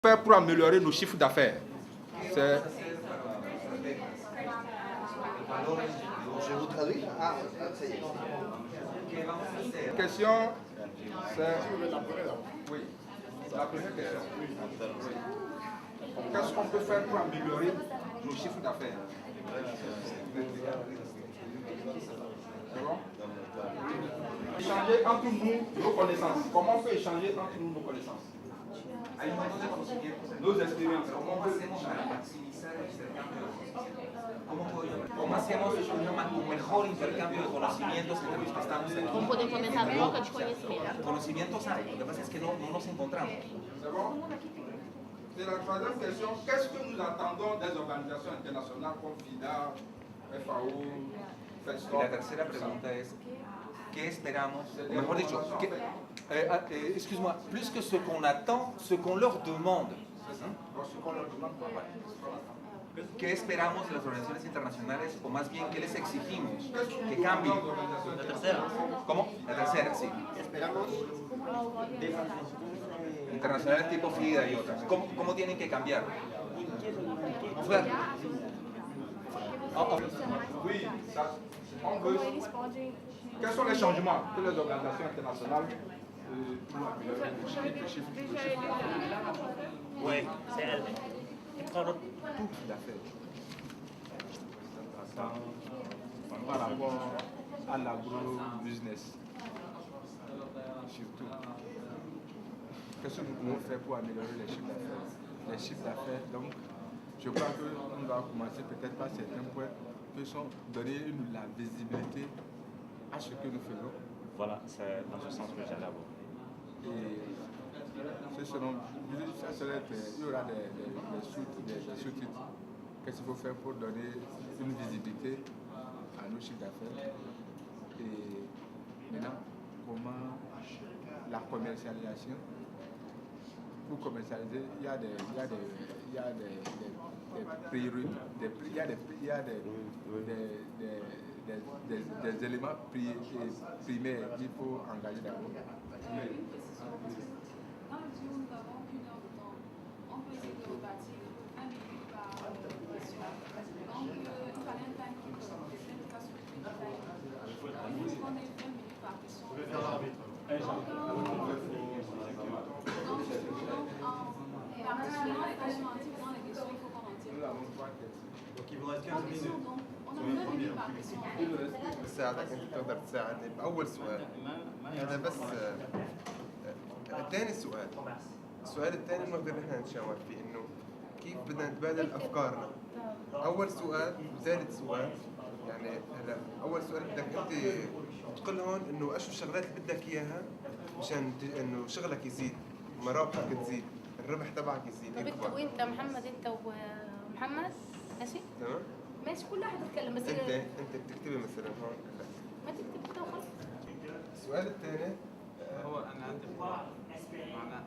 Faire pour améliorer nos chiffres d'affaires. Je vous traduis. Ah, ça y est. La question, c'est... Oui, la première question. Qu'est-ce qu'on peut faire pour améliorer nos chiffres d'affaires? C'est bon? Échanger entre nous nos connaissances. Comment on peut échanger entre nous nos connaissances? Nos expériences. Comment on peut ¿Cómo hacemos un mejor intercambio de conocimientos entre los que estamos aquí? Como podemos aumentar a troca de conhecimento. Conocimientos hay, lo que pasa es que no nos encontramos. C'est bon? C'est la troisième question. Qu'est-ce que nous attendons des organisations internationales comme FIDA, FAO, Y la tercera pregunta es, ¿qué esperamos? O mejor dicho, excuse-moi, plus que ce qu'on attend, ce qu'on leur demande. ¿Qué esperamos de las organizaciones internacionales, o más bien, qué les exigimos que cambien? La tercera. ¿Cómo? La tercera, sí. Esperamos Internacionales tipo FIDA y otras. ¿Cómo tienen que cambiar? O sea, Oui, ça, on veut. Quels sont les changements que les organisations internationales pour améliorer les chiffres d'affaires? Oui, c'est elle. Il prend tout. Tout à fait. Par rapport à l'agro-business, surtout. Qu'est-ce que nous pouvons faire pour améliorer les chiffres d'affaires? Les chiffres d'affaires, donc, je crois qu'on va commencer peut-être par certains points qui sont donner la visibilité à ce que nous faisons. Voilà, c'est dans ce sens que j'allais avoir. Et ce seront, ça serait, il y aura des sous-titres. Qu'est-ce qu'il faut faire pour donner une visibilité à nos chiffres d'affaires? Et maintenant, comment la commercialisation? Pour commercialiser, il y a des éléments primaires qu'il faut engager d'abord. Dans le mesure où nous n'avons qu'une heure de temps, on peut essayer de rebâtir un minute par question. Donc, il fallait un time keeper, quelqu'un qui va s'occuper du time. Il faut qu'on ait 20 minutes par question. En résumant les questions, en tirant les questions, il faut qu'on en tire. Donc il vous reste 15 minutes. On a 20 minutes par question. بساعدك انت تقدر تساعدني باول سؤال هذا بس ثاني سؤال السؤال الثاني بنقدر نحن نتشاور فيه انه كيف بدنا نتبادل افكارنا اول سؤال وثالث سؤال يعني هلا اول سؤال بدك انت تقول لهم انه اشو الشغلات اللي بدك اياها مشان انه شغلك يزيد مرابحك تزيد الربح تبعك يزيد طب انت وانت محمد، انت ومحمد ماشي؟ تمام ماشي، كل واحد يتكلم بس انت بتكتبي مثلا هون ما تكتب كده وخلاص. السؤال الثاني هو انا عندي معناه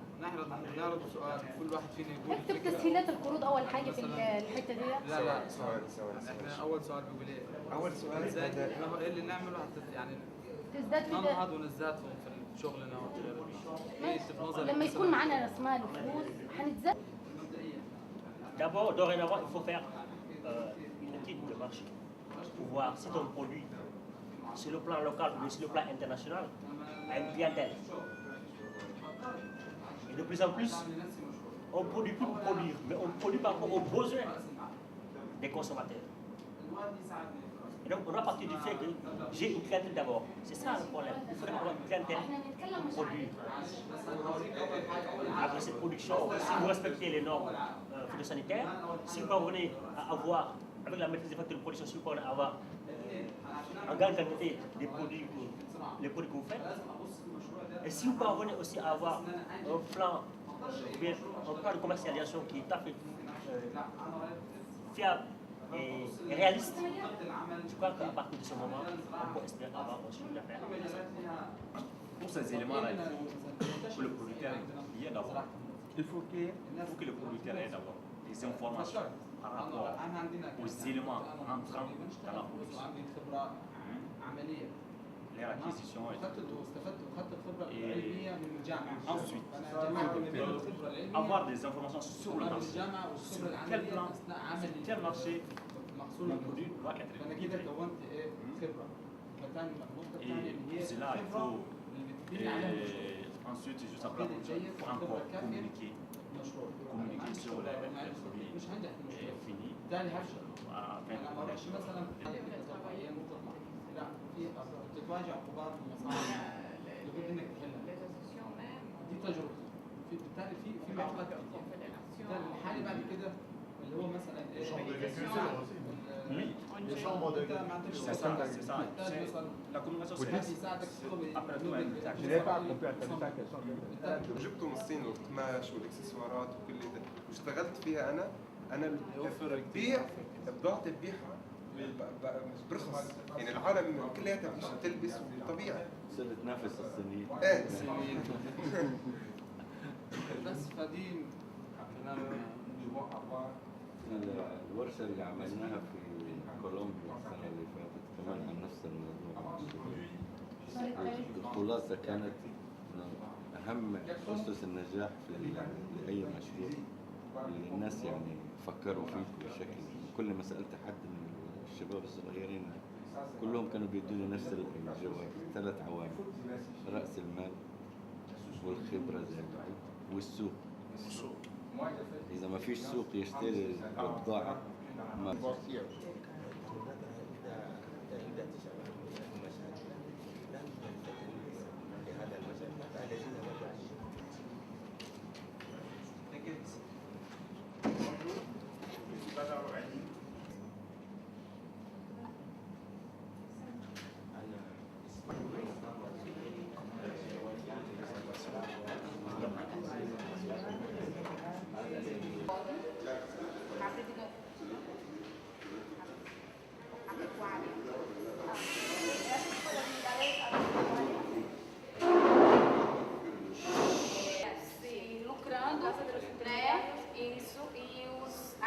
نعرض سؤال كل واحد فينا يقول اكتب تسهيلات القروض اول حاجه في الحته دي. لا ثواني احنا اول سؤال بيقول ايه؟ اول سؤال ازاي ايه اللي نعمله يعني تزداد في ننهض ونزدادهم في شغلنا لما يكون معنا راس مال وفلوس هنتزاد. D'abord, dorénavant, il faut faire une étude de marché pour voir si ton produit, sur le plan local ou sur le plan international, a une clientèle. Et de plus en plus, on ne produit plus pour produire, mais on produit par rapport aux besoins des consommateurs. Et donc, on doit partir du fait que j'ai une clientèle d'abord. C'est ça le problème. Il faut avoir une clientèle pour produire. Après cette production, si vous respectez les normes phytosanitaires, si vous parvenez à avoir, avec la maîtrise des facteurs de production, si vous parvenez à avoir en grande quantité les produits que vous faites, et si vous parvenez aussi à avoir un plan de commercialisation qui est tout à fait fiable et réaliste, je crois qu'à partir de ce moment, on peut espérer avoir un chiffre d'affaires. Pour ces éléments-là, il faut que le producteur y ait d'abord. Il faut que le producteur ait d'abord des informations par rapport aux éléments entrants dans la production. leur acquisition et ensuite avoir des informations sur le marché, sur quel plan, sur quel marché le produit doit être livré. Et cela, il faut ensuite, juste après, il faut encore communiquer sur le produit fini afin de connaître. دي تجربه بالتالي في معطيات كتير بالتالي الحاله بعد كده اللي هو مثلا C'est ça. La communication, c'est après tout un Je n'ai pas compris ta question. جبته من الصين والقماش والاكسسوارات وكل ده واشتغلت فيها انا ببيع بضاعتي ببيعها برخص يعني العالم كلياتها بتلبس طبيعي صرت تنافس الصينيين. ايه الصينيين بس فدي الورشة اللي عملناها في كولومبيا السنة اللي فاتت كمان عن نفس الموضوع. الخلاصة كانت إنه أهم أسس النجاح في أي مشروع اللي الناس يعني فكروا فيه بشكل. كل ما سألت حد من الشباب الصغيرين كلهم كانوا بيدوني نفس الجواب. 3 عوامل: رأس المال والخبرة زي ما قلت والسوق. إذا ما فيش سوق يشتري البضاعة ما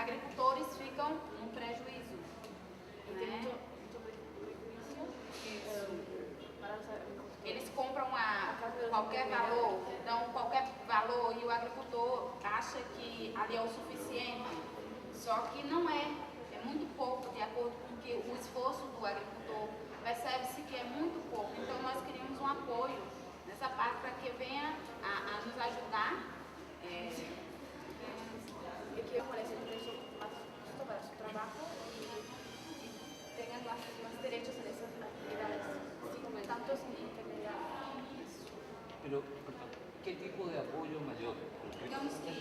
agricultores ficam num prejuízo. Eles compram a qualquer valor, dão qualquer valor e o agricultor acha que ali é o suficiente. Só que não é, é muito pouco de acordo com que o esforço do agricultor percebe-se que é muito pouco. Então nós queríamos um apoio nessa parte para que venha a nos ajudar. Que ofrece un precio más justo para su trabajo y tengan más derechos en esas actividades, sin tantos intermediarios. Pero, ¿qué tipo de apoyo mayor? Digamos que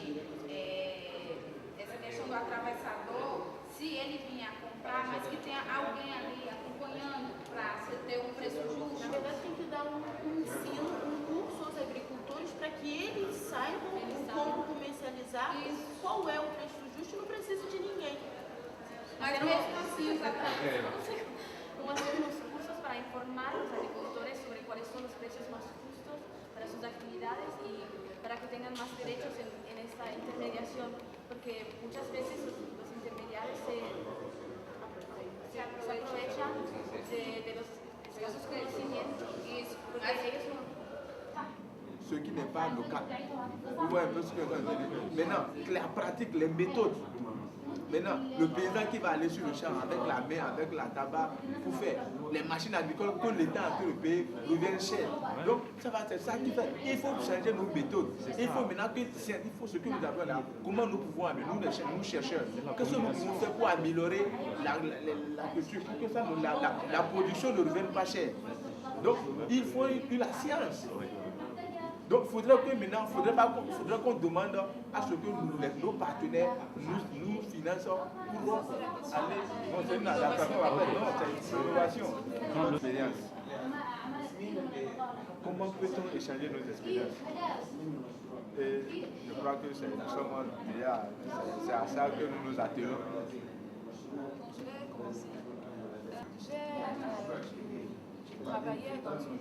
essa questão do atravessador, se ele vinha comprar, mas que tenha alguém ali acompanhando para você ter um preço justo. Na verdade, tem que dar um ensino, um curso aos agricultores para que eles saibam como comercializar, qual é o preço justo e não precisa de ninguém. Mas mesmo assim, exatamente. Hacemos cursos para informar a los agricultores sobre cuáles son los precios más justos para sus actividades y para que tengan más derechos en esta intermediación, porque muchas veces los intermediarios se aprovechan de los escasos conocimientos y ellos no. Ce qui n'est pas local. Vous voyez un peu ce que je veux dire. Maintenant, la pratique, les méthodes. Maintenant, le paysan qui va aller sur le champ avec la main, avec la tabac, pour faire les machines agricoles que l'État a pu payer reviennent cher. Donc, ça va être ça qui fait. Il faut changer nos méthodes. Il faut maintenant que, il faut ce que nous avons là, comment nous pouvons améliorer, nous chercheurs, qu'est-ce que nous pouvons faire pour améliorer la culture, pour que ça, la production ne revienne pas cher. Donc, il faut la science. Donc, il faudrait que maintenant, faudrait qu'on demande à ce que nos partenaires nous financent pour aller. Non, c'est une adaptation après, non, c'est une innovation. L'expérience. Comment peut-on échanger nos expériences? Et je crois que c'est à ça que nous nous attelons. Travailler dans une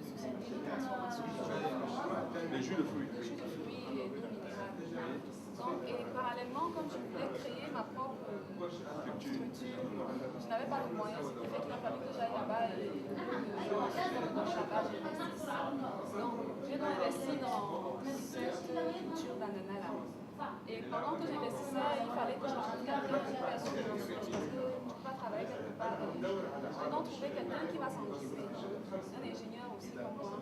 société de transformation les jus de fruits. Les jus de fruits et d'eau minérale. Donc, et parallèlement, comme je voulais créer ma propre Je n'avais pas de moyens, ce qui fait qu'il a fallu que j'aille là-bas et donc j'ai donc investi dans cette culture d'ananas là. Et pendant que j'investissais, il fallait que je rencontre quelqu'un qui fasse une ressource parce que tu ne peux pas travailler quelque part. J'ai donc trouvé quelqu'un qui va s'en occuper. Un ingénieur aussi comme moi.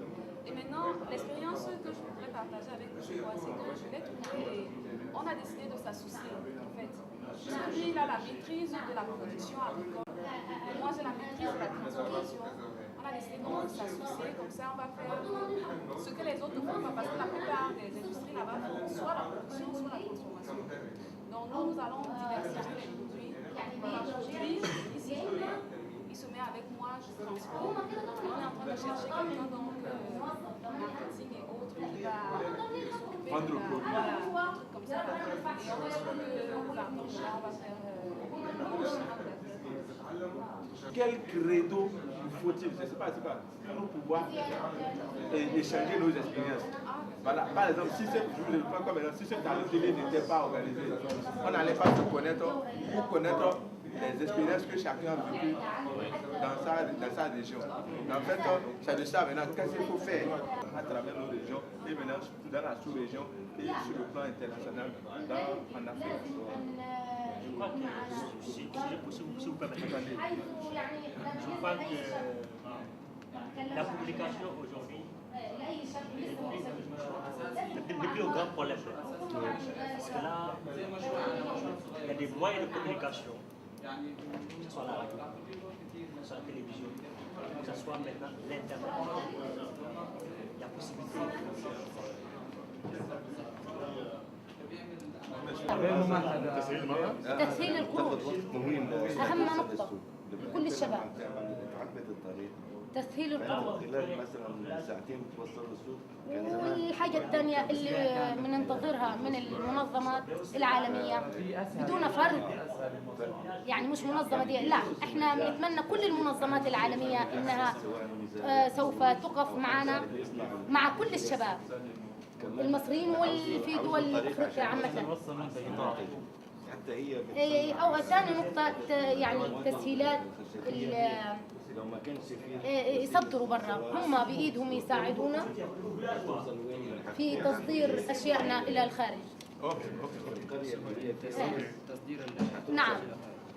Et maintenant, l'expérience que je voudrais partager avec vous, c'est que je vais trouver et on a décidé de s'associer en fait. Puisque lui, il a la maîtrise de la production agricole. Et moi, j'ai la maîtrise de la transformation. On a décidé de s'associer, comme ça on va faire ce que les autres ne font pas, parce que la plupart des industries là-bas font soit la production, soit la transformation. Donc nous allons diversifier les produits. Lui, ici, il se met avec moi, je transforme. On est en train de chercher quelqu'un donc marketing et autres qui va s'occuper vendre le produit. Voilà, un truc comme ça. Et on est sûr que pour la prochaine, on va faire Quel credo faut-il, je ne sais pas, pour pouvoir échanger nos expériences? Voilà, par exemple, si cette télé n'était pas organisée, on n'allait pas se connaître pour connaître les expériences que chacun a vécues dans sa région. En fait, c'est de ça maintenant, qu'est-ce qu'il faut faire à travers nos régions et maintenant surtout dans la sous-région et sur le plan international en Afrique. Je crois que, si vous permettez, je crois que la publication aujourd'hui est le plus grand problème. Parce que là, il y a des moyens de communication, que ce soit la radio, que ce soit la télévision, que ce soit maintenant l'Internet. Il y a possibilité. تسهيل الخروج أهم نقطة لكل الشباب. تسهيل الخروج. خلال مثلا ساعتين بتوصلوا السوق. والحاجة الثانية اللي بننتظرها من المنظمات العالمية بدون فرق، يعني مش منظمة دي، لا احنا بنتمنى كل المنظمات العالمية انها سوف تقف معنا مع كل الشباب المصريين واللي في دول افريقيا عامة. او ثاني نقطة يعني تسهيلات يصدروا برا، هم بإيدهم يساعدونا في تصدير أشيائنا إلى الخارج. نعم،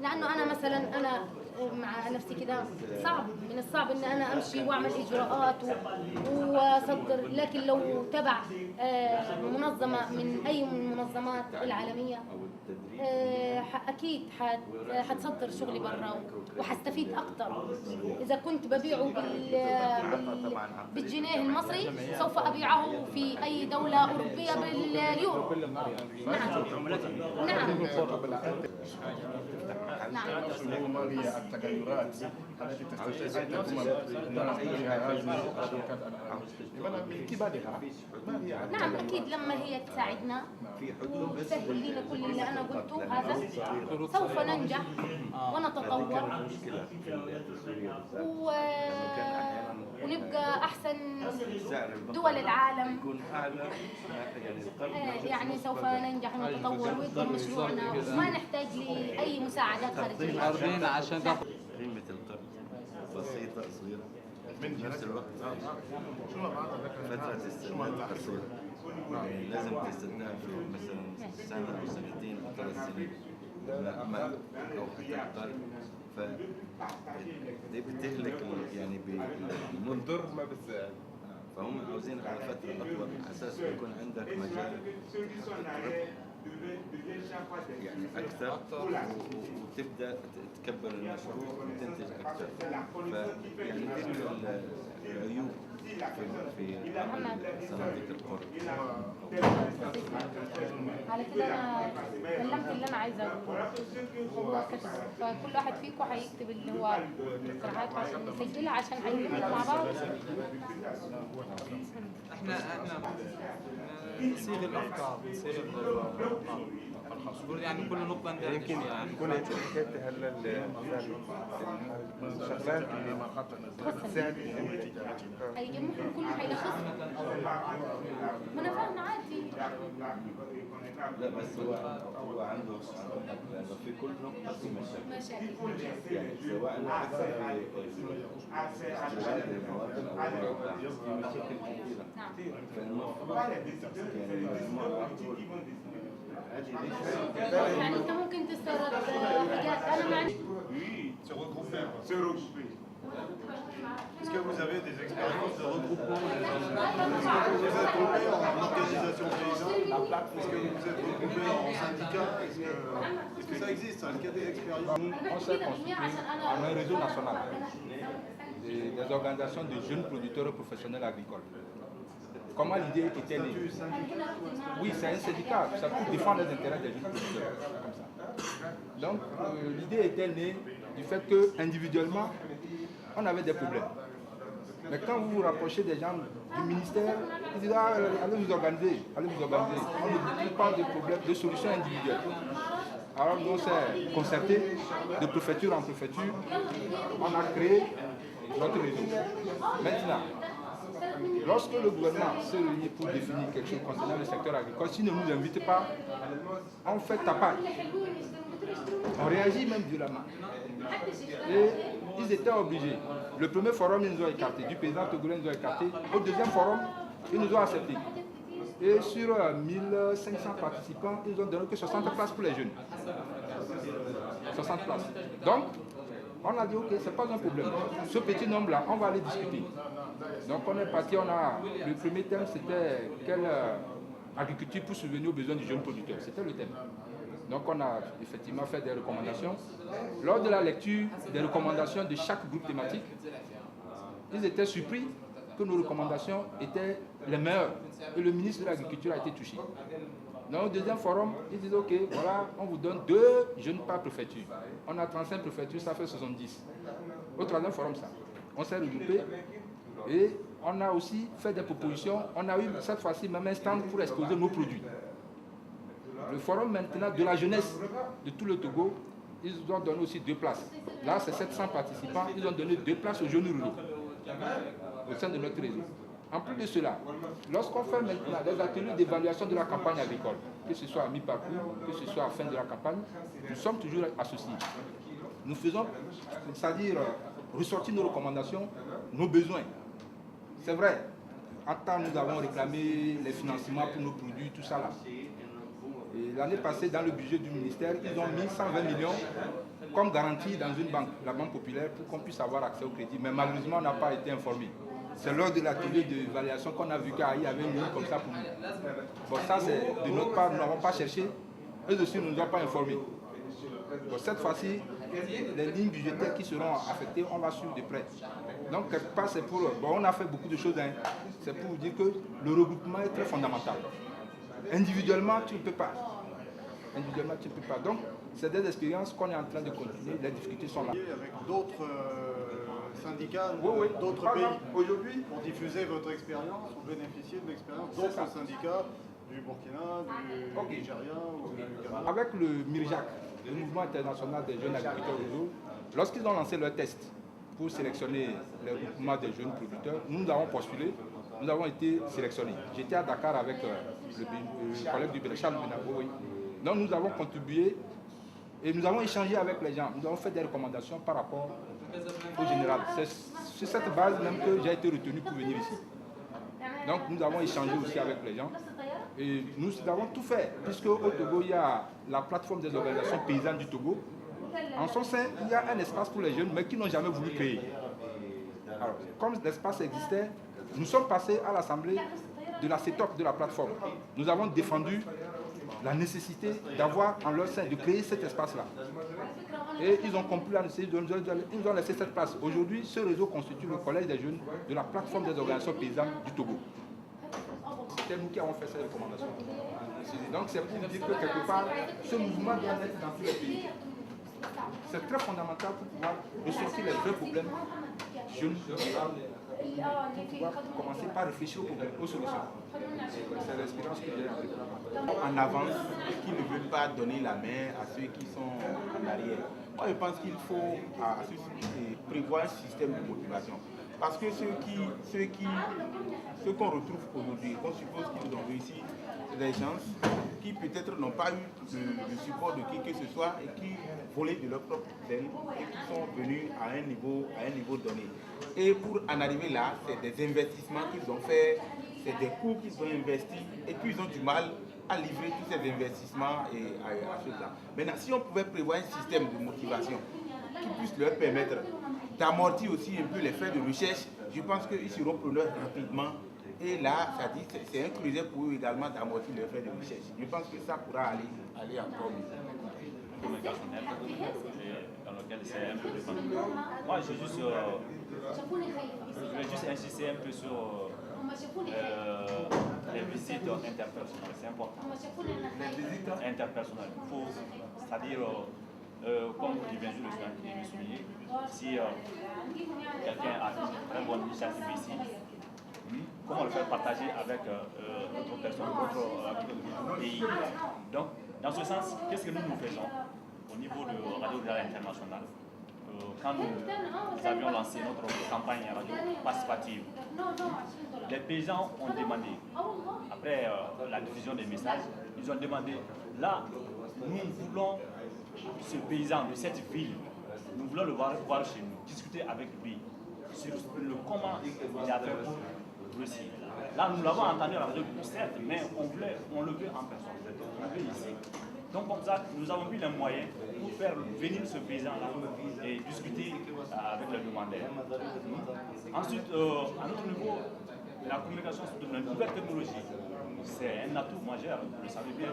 لأنه أنا مثلا أنا مع نفسي كده صعب، من الصعب إن أنا أمشي وأعمل إجراءات وأصدر، لكن لو تبع منظمة من أي من المنظمات العالمية أكيد حتصدر شغلي برا وحستفيد أكتر. إذا كنت ببيعه بالجنيه المصري سوف أبيعه في أي دولة أوروبية باليورو. نعم. ما هي التغيرات التي تستطيع أن تكون فيها هذه الشركات العالمية؟ من كبارها ما هي؟ نعم أكيد لما هي تساعدنا وتسهل لنا كل اللي أنا قلته هذا سوف ننجح ونتطور ونبقى أحسن دول العالم. يعني سوف ننجح ونتطور ويكون مشروعنا وما نحتاج لأي مساعدات خارجية. قيمة القرض بسيطة صغيرة في نفس الوقت فترة السداد قصيرة، يعني لازم تسدها في مثلا سنة أو سنتين أو 3 سنين أو حتى أقل، فدي بتهلك يعني بالمنظر ما بتساعد، فهم عاوزين على فترة أطول على أساس يكون عندك مجال يعني أكثر وتبدأ تكبر المشروع وتنتج أكثر. فيعني دي العيوب في صناديق القرض. على كده أنا كلمت اللي أنا عايزة أقوله، فكل واحد فيكم هيكتب اللي هو اقتراحاته عشان نسجلها عشان هنكتبها مع بعض. احنا نصيغ الافكار، نصيغ داشبورد يعني كل نقطه عندها يمكن داشبورد. تكون انت حكيت هلا الشغلات اللي بتساعد هيجي ممكن كله هيلخص. ما انا فاهمه عادي. لا بس هو عنده لأنه في كل نقطة في مشاكل. يعني سواء حتى استيراد المواد الأولية في مشاكل كثيرة. فالمفروض يعني المجموعة يعني انت ممكن تستورد حاجات انا ما عندي. Se regrouper. Est-ce que vous avez des expériences de regroupement Est-ce que vous êtes regroupé en organisation paysanne Est-ce que vous êtes regroupé en syndicat Est-ce que ça existe Est-ce qu'il y a des expériences On s'est constitué en un réseau national des organisations de jeunes producteurs et professionnels agricoles. Comment l'idée était née? Oui, c'est un syndicat, ça pour défendre les intérêts des jeunes producteurs. Comme ça. Donc l'idée était née du fait que individuellement, on avait des problèmes. Mais quand vous vous rapprochez des gens du ministère, ils disent ah, allez vous organiser, allez vous organiser. On ne dit pas de problèmes, de solutions individuelles. Alors nous on s'est concerté de préfecture en préfecture, on a créé notre réseau. Maintenant, lorsque le gouvernement se réunit pour définir quelque chose concernant le secteur agricole, s'il ne nous invite pas, on fait tapage. On réagit même violemment. Et ils étaient obligés. Le premier forum, ils nous ont écartés. Du paysan togolais, ils nous ont écartés. Au deuxième forum, ils nous ont acceptés. Et sur 1500 participants, ils ont donné que 60 places pour les jeunes. 60 places. Donc, on a dit, ok, ce n'est pas un problème. Ce petit nombre-là, on va aller discuter. Donc, on est parti, le premier thème, c'était quelle agriculture pour subvenir aux besoins du jeune producteur. C'était le thème. Donc, on a effectivement fait des recommandations. Lors de la lecture des recommandations de chaque groupe thématique, ils étaient surpris que nos recommandations étaient les meilleures. Et le ministre de l'Agriculture a été touché. Dans le deuxième forum, ils disent ok, voilà, on vous donne 2 jeunes par préfecture. On a 35 préfectures, ça fait 70. Au troisième forum, ça. On s'est regroupé et on a aussi fait des propositions. On a eu cette fois-ci même un stand pour exposer nos produits. Le forum maintenant de la jeunesse de tout le Togo, ils nous ont donné aussi 2 places. Là, c'est 700 participants, ils ont donné 2 places aux jeunes ruraux au sein de notre réseau. En plus de cela, lorsqu'on fait maintenant des ateliers d'évaluation de la campagne agricole, que ce soit à mi-parcours, que ce soit à la fin de la campagne, nous sommes toujours associés. Nous faisons, c'est-à-dire ressortir nos recommandations, nos besoins. C'est vrai, en temps nous avons réclamé les financements pour nos produits, tout ça là. Et l'année passée, dans le budget du ministère, ils ont mis 120 millions comme garantie dans une banque, la Banque Populaire, pour qu'on puisse avoir accès au crédit. Mais malheureusement, on n'a pas été informé. C'est lors de l'atelier d'évaluation qu'on a vu qu'il y avait une ligne comme ça pour nous. Bon, ça, c'est de notre part, nous n'avons pas cherché. Eux aussi ne nous ont pas informés. Bon, cette fois-ci, les lignes budgétaires qui seront affectées, on va suivre de près. Donc, quelque part, c'est pour... Bon, on a fait beaucoup de choses. Hein. C'est pour vous dire que le regroupement est très fondamental. Individuellement, tu ne peux pas. Individuellement, tu ne peux pas. Donc, c'est des expériences qu'on est en train de continuer. Les difficultés sont là. Avec d'autres syndicats, oui. d'autres pays. Aujourd'hui, pour diffuser votre expérience, vous bénéficiez de l'expérience d'autres syndicats du Burkina, du Nigeria ou du Ghana. Avec le MIRJAC, le Mouvement international des jeunes agriculteurs ruraux, lorsqu'ils ont lancé leur test pour sélectionner le regroupement des jeunes producteurs, nous avons postulé, nous avons été sélectionnés. J'étais à Dakar avec le collègue du Bénin, Charles Benago. Oui. Donc nous avons contribué et nous avons échangé avec les gens. Nous avons fait des recommandations par rapport au général. C'est sur cette base même que j'ai été retenu pour venir ici. Donc nous avons échangé aussi avec les gens. Et nous avons tout fait, puisque au Togo, il y a la plateforme des organisations paysannes du Togo. En son sein, il y a un espace pour les jeunes, mais qui n'ont jamais voulu créer. Alors, comme l'espace existait, nous sommes passés à l'Assemblée de la CETOP, de la plateforme. Nous avons défendu la nécessité d'avoir en leur sein, de créer cet espace-là. Et ils ont compris la nécessité, ils nous ont laissé cette place. Aujourd'hui, ce réseau constitue le collège des jeunes de la plateforme des organisations paysannes du Togo. C'est nous qui avons fait ces recommandations. Donc c'est pour dire que quelque part, ce mouvement doit être dans tous les pays. C'est très fondamental pour pouvoir ressortir les vrais problèmes jeunes pour pouvoir commencer par réfléchir aux solutions. C'est l'expérience que j'ai en avance et qui ne veulent pas donner la main à ceux qui sont en arrière. Moi, je pense qu'il faut prévoir un système de motivation. Parce que ceux qu'on retrouve aujourd'hui, qu'on suppose qu'ils ont réussi, c'est des gens qui peut-être n'ont pas eu le support de qui que ce soit et qui volaient de leur propre aile et qui sont venus à un niveau donné. Et pour en arriver là, c'est des investissements qu'ils ont faits, c'est des coûts qu'ils ont investis et puis ils ont du mal à livrer tous ces investissements et à ceux-là. Maintenant, si on pouvait prévoir un système de motivation qui puisse leur permettre d'amortir aussi un peu les frais de recherche, je pense qu'ils seront preneurs rapidement. Et là, ça dit, c'est un creuset pour eux également d'amortir les frais de recherche. Je pense que ça pourra aller encore mieux. Communicationnel dans lequel c'est un peu défendu. Moi, je vais juste insister un peu sur les visites interpersonnelles. C'est important. Les visites interpersonnelles. C'est-à-dire, comme dit bien sûr le souligné, si quelqu'un a une très bonne initiative ici, comment le faire partager avec d'autres personnes, d'autres pays. Donc, dans ce sens, qu'est-ce que nous faisons au niveau de Radio Rurale Internationale? Quand nous avions lancé notre campagne radio participative, les paysans ont demandé, après la diffusion des messages, ils ont demandé, là, nous voulons ce paysan de cette ville, nous voulons le voir chez nous, discuter avec lui sur le comment il a fait pour réussir. Là, nous l'avons entendu à la radio, certes, mais on le veut en personne, on le veut ici. Donc comme ça, nous avons mis les moyens pour faire venir ce paysan-là et discuter avec le demandeur. Ensuite, à notre niveau, la communication sur une nouvelle technologie, c'est un atout majeur, vous le savez bien.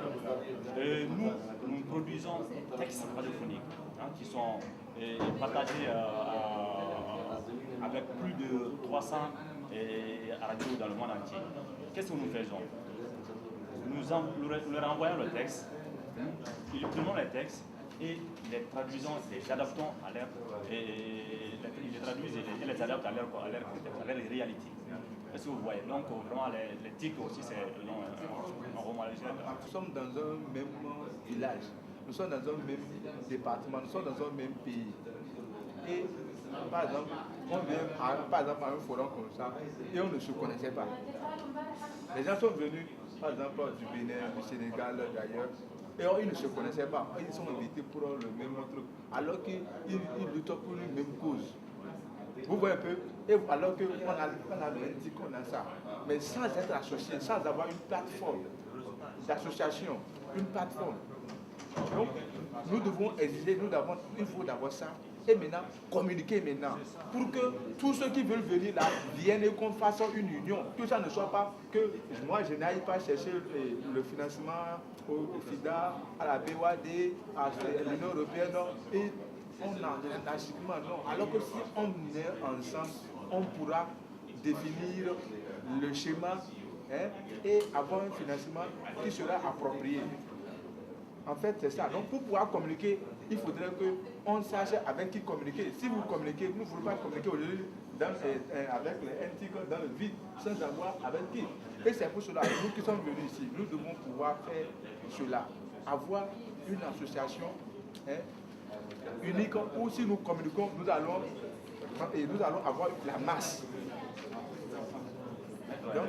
Nous produisons des textes radiophoniques qui sont partagés avec plus de 300 radios dans le monde entier. Qu'est-ce que nous faisons? Nous leur envoyons le texte, ils prenons les textes et les traduisons, les adaptons à leur, les traduisent et les adaptent à leur réalité. Est-ce que vous voyez? Donc vraiment les TIC aussi c'est un roman léger. Nous sommes dans un même village, nous sommes dans un même département, nous sommes dans un même pays. Et par exemple, on vient à un forum comme ça et on ne se connaissait pas. Les gens sont venus par exemple du Bénin, du Sénégal, d'ailleurs, et ils ne se connaissaient pas. Ils sont invités pour le même truc, alors qu'ils luttent pour une même cause. Vous voyez un peu, et alors qu'on a le dit qu'on a ça, mais sans être associé, sans avoir une plateforme d'association, une plateforme. Donc, nous devons exiger, il faut d'avoir ça, et maintenant, communiquer maintenant, pour que tous ceux qui veulent venir là viennent et qu'on fasse une union, que ça ne soit pas que moi je n'aille pas chercher le financement au FIDA, à la BOAD, à l'Union européenne, et on a un achèvement, non. Alors que si on est ensemble, on pourra définir le schéma et avoir un financement qui sera approprié. En fait, c'est ça. Donc, pour pouvoir communiquer, il faudrait qu'on sache avec qui communiquer. Si vous communiquez, vous ne voulez pas communiquer aujourd'hui avec les NTIC dans le vide, sans savoir avec qui. Et c'est pour cela, nous qui sommes venus ici, nous devons pouvoir faire cela. Avoir une association unique où si nous communiquons, nous allons avoir la masse. Donc,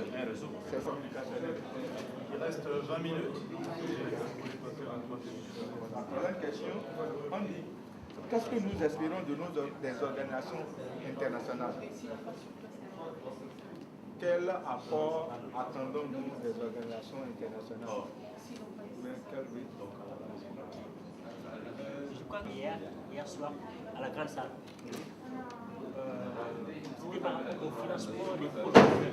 c'est ça. Il reste 20 minutes. La première question, on dit, qu'est-ce que nous espérons des organisations internationales? Quel apport attendons-nous des organisations internationales? Je crois qu'hier soir, à la grande salle, c'était par rapport au financement des projets.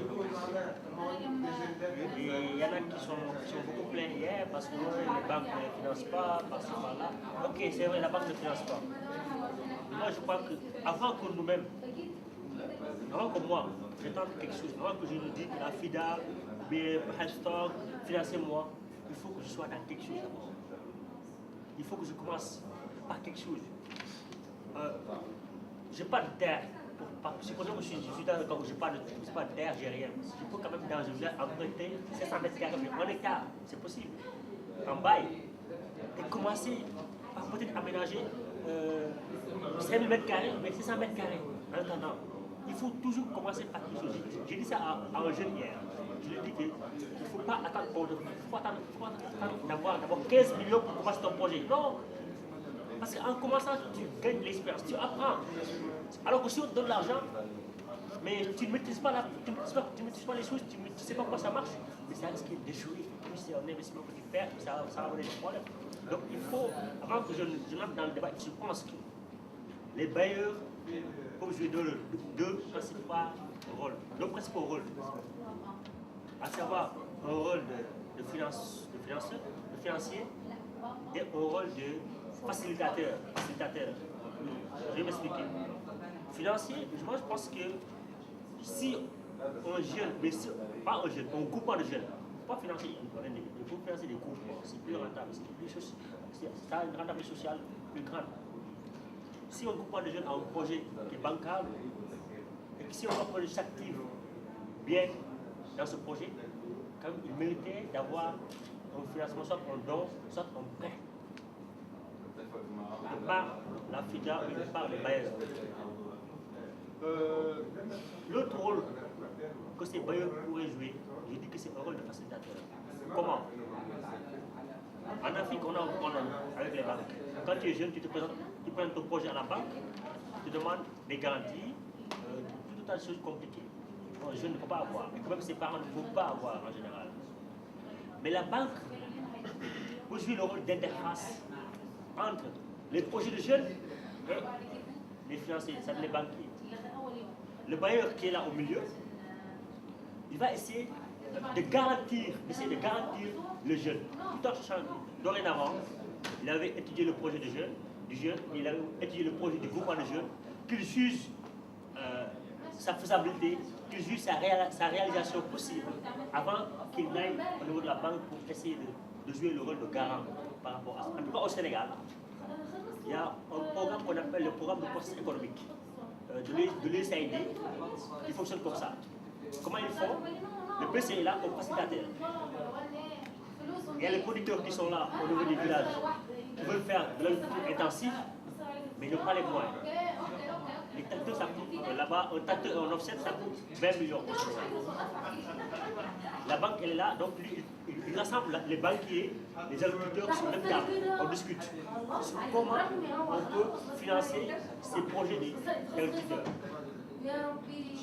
Et il y en a qui sont beaucoup pleins hier parce que les banques ne financent pas, parce que par là. Ok, c'est vrai, la banque ne finance pas. Moi, je crois qu'avant que nous-mêmes, avant que moi, je tente quelque chose, avant que je nous dise que la FIDA, Hashtag, financez-moi, il faut que je sois dans quelque chose d'abord. Il faut que je commence par quelque chose. Je n'ai pas de terre, supposons que je suis quand je parle de terre, j'ai rien. Je peux quand même dans un village emprunter 500 mètres carrés, mais en hectare, c'est possible. En bail. Et commencer par peut-être aménager 5000 mètres carrés, mais 600 mètres carrés. En attendant, il faut toujours commencer par quelque chose. J'ai dit ça à un jeune hier. Je lui ai dit qu'il ne faut pas attendre d'avoir d'abord 15 millions pour commencer ton projet. Non! Parce qu'en commençant, tu gagnes de l'expérience, tu apprends. Alors que si on te donne l'argent, mais tu ne maîtrises pas, les choses, tu ne sais pas comment ça marche, mais ça risque d'échouer. Puis c'est un investissement que tu fais, ça va donner des problèmes. Donc il faut, avant que je n'entre dans le débat, je pense que les bailleurs peuvent jouer deux principaux rôles. À savoir un rôle de financier et un rôle de facilitateur. Je vais m'expliquer. Financier, moi je pense que si un jeune, mais si, pas un jeune, un groupement de jeunes, pas financer, il faut financer des groupements, c'est plus rentable, ça a une rentabilité sociale plus grande. Si un groupement de jeunes a un projet qui est bancable, et que si on projet s'active bien dans ce projet, quand même, il méritait d'avoir un financement, soit un don, soit un prêt. De par la FIDA et de par les bailleurs. L'autre rôle que ces bailleurs pourraient jouer, je dis que c'est un rôle de facilitateur. Comment? En Afrique, on a un problème avec les banques. Quand tu es jeune, tu prends ton projet à la banque, tu te demandes des garanties, tout un tas de choses compliquées. Un jeune ne peut pas avoir, et que même ses parents ne peuvent pas avoir en général. Mais la banque peut jouer le rôle d'interface entre les projets de jeunes et les financiers, c'est-à-dire les banquiers. Le bailleur qui est là au milieu, il va essayer de garantir le jeune. Tout en sachant dorénavant, il avait étudié le projet du jeune, il avait étudié le projet du groupement de jeunes, qu'il juge sa faisabilité, qu'il juge sa réalisation possible avant qu'il n'aille au niveau de la banque pour essayer de jouer le rôle de garant par rapport à ça. En tout cas au Sénégal, il y a un programme qu'on appelle le programme de croissance économique de l'USAID qui fonctionne comme ça. Comment ils font? Le PC est là comme facilitateur. Il y a les producteurs qui sont là au niveau des villages qui veulent faire de l'agriculture intensive, mais ils n'ont pas les moyens. Les tracteurs, ça coûte là-bas, un tracteur en offset, ça coûte 20 millions. La banque, elle est là, donc il rassemble les banquiers, les agriculteurs sur le même table. On discute sur comment on peut financer ces projets d'agriculteurs.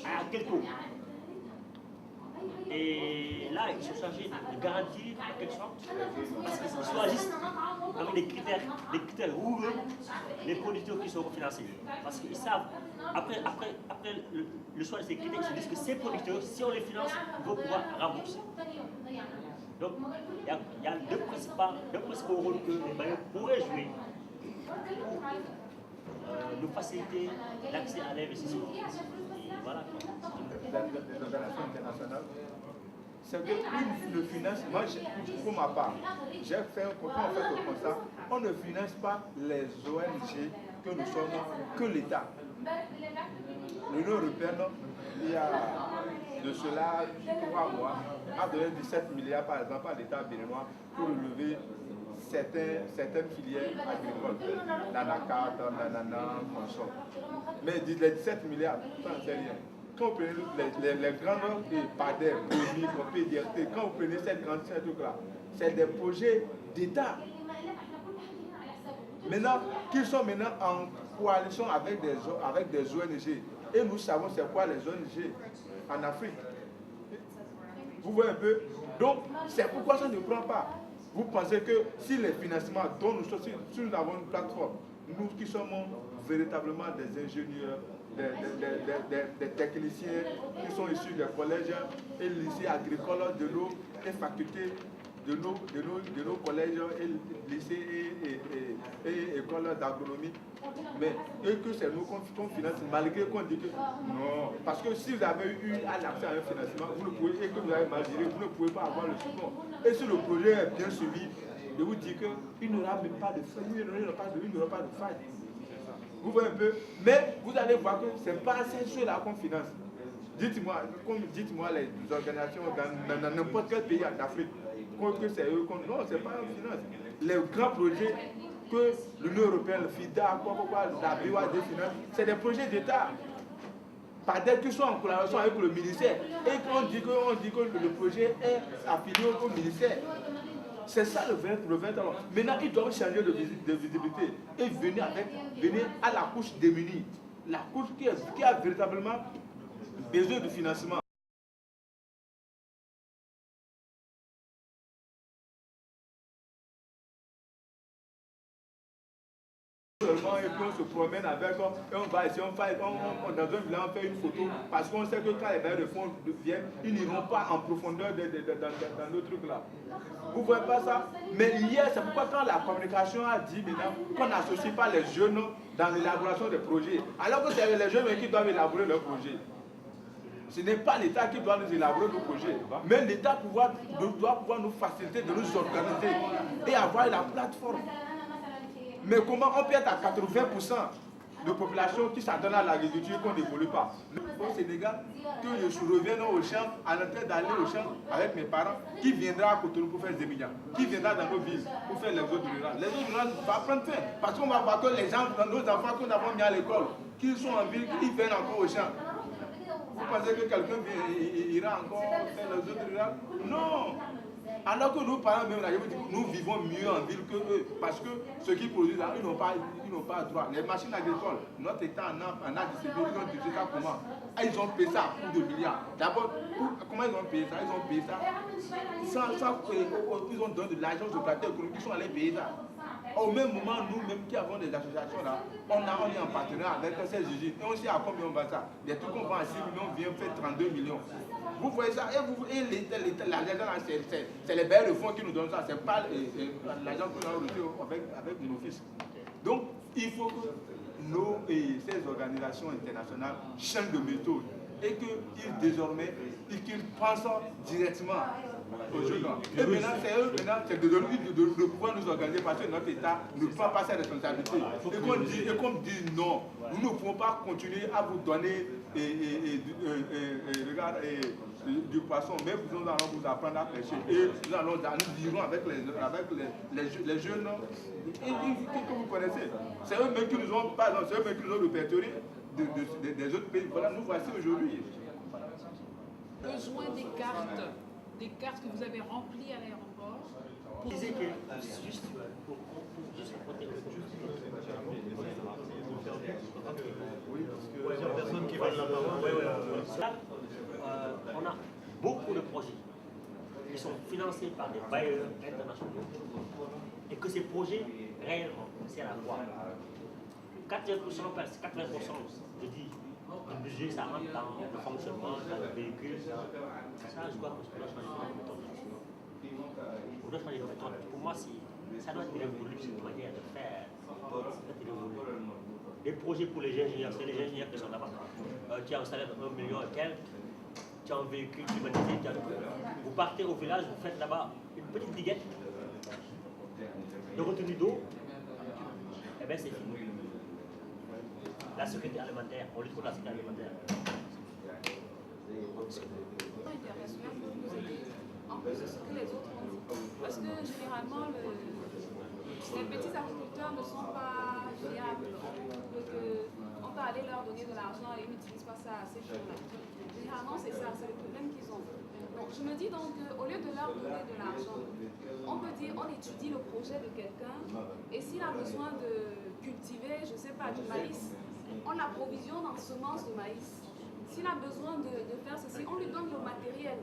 À quel coût? Et là, ils sont chargés de garantir en quelque sorte, parce qu'ils choisissent avec des critères rigoureux les producteurs qui seront financés. Parce qu'ils savent, après le choix de ces critères, ils se disent que ces producteurs, si on les finance, ils vont pouvoir rembourser. Donc, il y a deux principaux rôles que les bailleurs pourraient jouer pour nous faciliter l'accès à l'investissement. Voilà. L'organisation internationale, c'est qu'une ne finance, moi pour ma part, j'ai fait un constat, on ne finance pas les ONG que nous sommes, que l'État. L'Union européenne, il y a de cela 3 mois, a donné 17 milliards par exemple à l'État béninois pour relever certaines filières agricoles, l'anacarde, l'ananas, consort. Mais les 17 milliards, ça ne sert rien. Quand vous prenez les grandes PADER, PDRT, quand vous prenez ces trucs-là, c'est des projets d'État. Maintenant, qu'ils sont maintenant en coalition avec des ONG. Et nous savons c'est quoi les ONG en Afrique. Vous voyez un peu? Donc, c'est pourquoi ça ne prend pas. Vous pensez que si les financements dont si nous avons une plateforme, nous qui sommes véritablement des ingénieurs, des techniciens qui sont issus des collèges et lycées agricoles de nos facultés, de nos collèges et lycées et écoles d'agronomie, mais et que c'est nous qu'on finance malgré qu'on dit que non, parce que si vous avez eu l'accès à un financement, vous ne pouvez, et que vous avez mal géré, vous ne pouvez pas avoir le support. Et si le projet est bien suivi, je vous dis qu'il n'aura même pas de faille, il n'aura pas de faille. Vous voyez un peu? Mais vous allez voir que ce n'est pas ces ceux-là qu'on finance. Dites-moi les organisations dans n'importe quel pays d'Afrique, que c'est eux qu'on... Non, ce n'est pas eux qui financent. Les grands projets que l'Union européenne, le FIDA, la BOAD finance, c'est des projets d'État. Peut-être qu'ils sont en collaboration avec le ministère et qu'on dit que le projet est affilié au ministère. C'est ça le 20 ans. Maintenant, ils doivent changer de visibilité et venir à la couche démunie, la couche qui a véritablement besoin de financement. Et puis on se promène avec, et on va ici, dans un village, on fait une photo, parce qu'on sait que quand les bailleurs de fonds viennent, ils n'iront pas en profondeur dans nos trucs là. Vous ne voyez pas ça? Mais hier, c'est pourquoi quand la communication a dit maintenant qu'on n'associe pas les jeunes dans l'élaboration des projets, alors que c'est les jeunes qui doivent élaborer leurs projets. Ce n'est pas l'État qui doit nous élaborer nos projets, mais l'État doit pouvoir nous faciliter de nous organiser et avoir la plateforme. Mais comment on peut être à 80% de population qui s'adonne à l'agriculture qu'on n'évolue pas? Au Sénégal, que je revienne au champ, en train d'aller au champ avec mes parents, qui viendra à Cotonou pour faire des millions, qui viendra dans nos villes pour faire les autres rurales. Les autres rurales vont prendre fin, parce qu'on va voir que les gens, nos enfants qu'on avons mis à l'école, qui sont en ville, ils viennent encore au champ. Vous pensez que quelqu'un ira encore faire les autres rurales? Non! Alors que nos parents, même, nous vivons mieux en ville que eux, parce que ceux qui produisent là, ils n'ont pas droit. Les machines agricoles, notre État en a distribué, ils ont distribué ça comment? Ils ont payé ça à coût de milliards. D'abord, comment ils ont payé ça? Ils ont payé ça ils ont donné de l'argent aux opérateurs économiques qui sont allés payer ça. Au même moment, nous-mêmes qui avons des associations là, on est en partenariat avec ces usines. Et on sait à combien on va ça. Des trucs qu'on vend à 6 millions viennent faire 32 millions. Vous voyez ça? Et l'argent, c'est les bailleurs de fonds qui nous donnent ça. Ce n'est pas l'argent qu'on a reçu avec nos fils. Donc, il faut que ces organisations internationales changent de méthode et qu'ils désormais, qu'ils pensent directement aux jeunes. Et maintenant, c'est de pouvoir nous organiser parce que notre État ne prend pas ses responsabilités. Et qu'on dit non, nous ne pouvons pas continuer à vous donner du poisson, mais nous allons vous apprendre à pêcher. Et nous irons avec les jeunes que vous connaissez. C'est eux-mêmes qui nous ont, c'est eux-mêmes qui nous ont répertorié des autres pays. Voilà, nous voici aujourd'hui. Besoin des cartes que vous avez remplies à l'aéroport. Vous disiez que juste pour plusieurs personnes qui veulent la parole. On a beaucoup de projets qui sont financés par des bailleurs internationaux et que ces projets, réellement, c'est à la voie. 80%, je dis, le budget, ça rentre dans le fonctionnement, dans le véhicule. Ça, je crois qu'on doit changer de méthode. On doit changer de méthode. Pour moi, ça doit être évolué une manière de faire. Les projets pour les ingénieurs, c'est les ingénieurs qui sont là-bas. Tu as un salaire de 1 million et quelques, tu as un véhicule humanisé, vous partez au village, vous faites là-bas une petite diguette de retenue d'eau, et bien c'est fini. La sécurité alimentaire, on lutte contre la sécurité alimentaire. En plus de ce que les autres ont dit. Parce que généralement, les petits agriculteurs ne sont pas viables. On peut aller leur donner de l'argent et ils n'utilisent pas ça assez cher-là. Généralement, c'est ça, c'est le problème qu'ils ont. Donc, je me dis donc qu'au lieu de leur donner de l'argent, on peut dire, on étudie le projet de quelqu'un et s'il a besoin de cultiver, je ne sais pas, du maïs, on l'approvisionne en semences de maïs. S'il a besoin de faire ceci, on lui donne le matériel.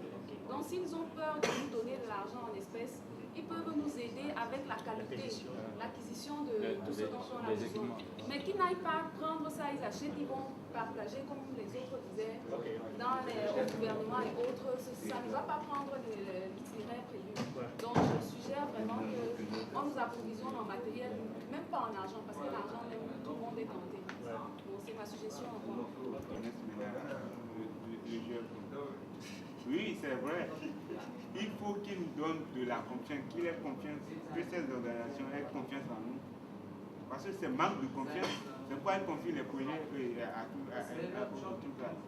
Donc s'ils ont peur de nous donner de l'argent en espèces, ils peuvent nous aider avec la qualité, l'acquisition de tout ce dont on a besoin. Mais qu'ils n'aillent pas prendre ça, ils achètent, ils vont partager comme les autres disaient, dans au gouvernement et autres. Ça ne va pas prendre l'itinéraire prévu. Donc je suggère vraiment qu'on nous approvisionne en matériel, même pas en argent, parce que l'argent, tout le monde est tenté. Donc c'est ma suggestion. Oui, c'est vrai. Il faut qu'ils nous donnent de la confiance, qu'ils aient confiance, que ces organisations aient confiance en nous. Parce parce que c'est manque de confiance. C'est pourquoi ils confient les projets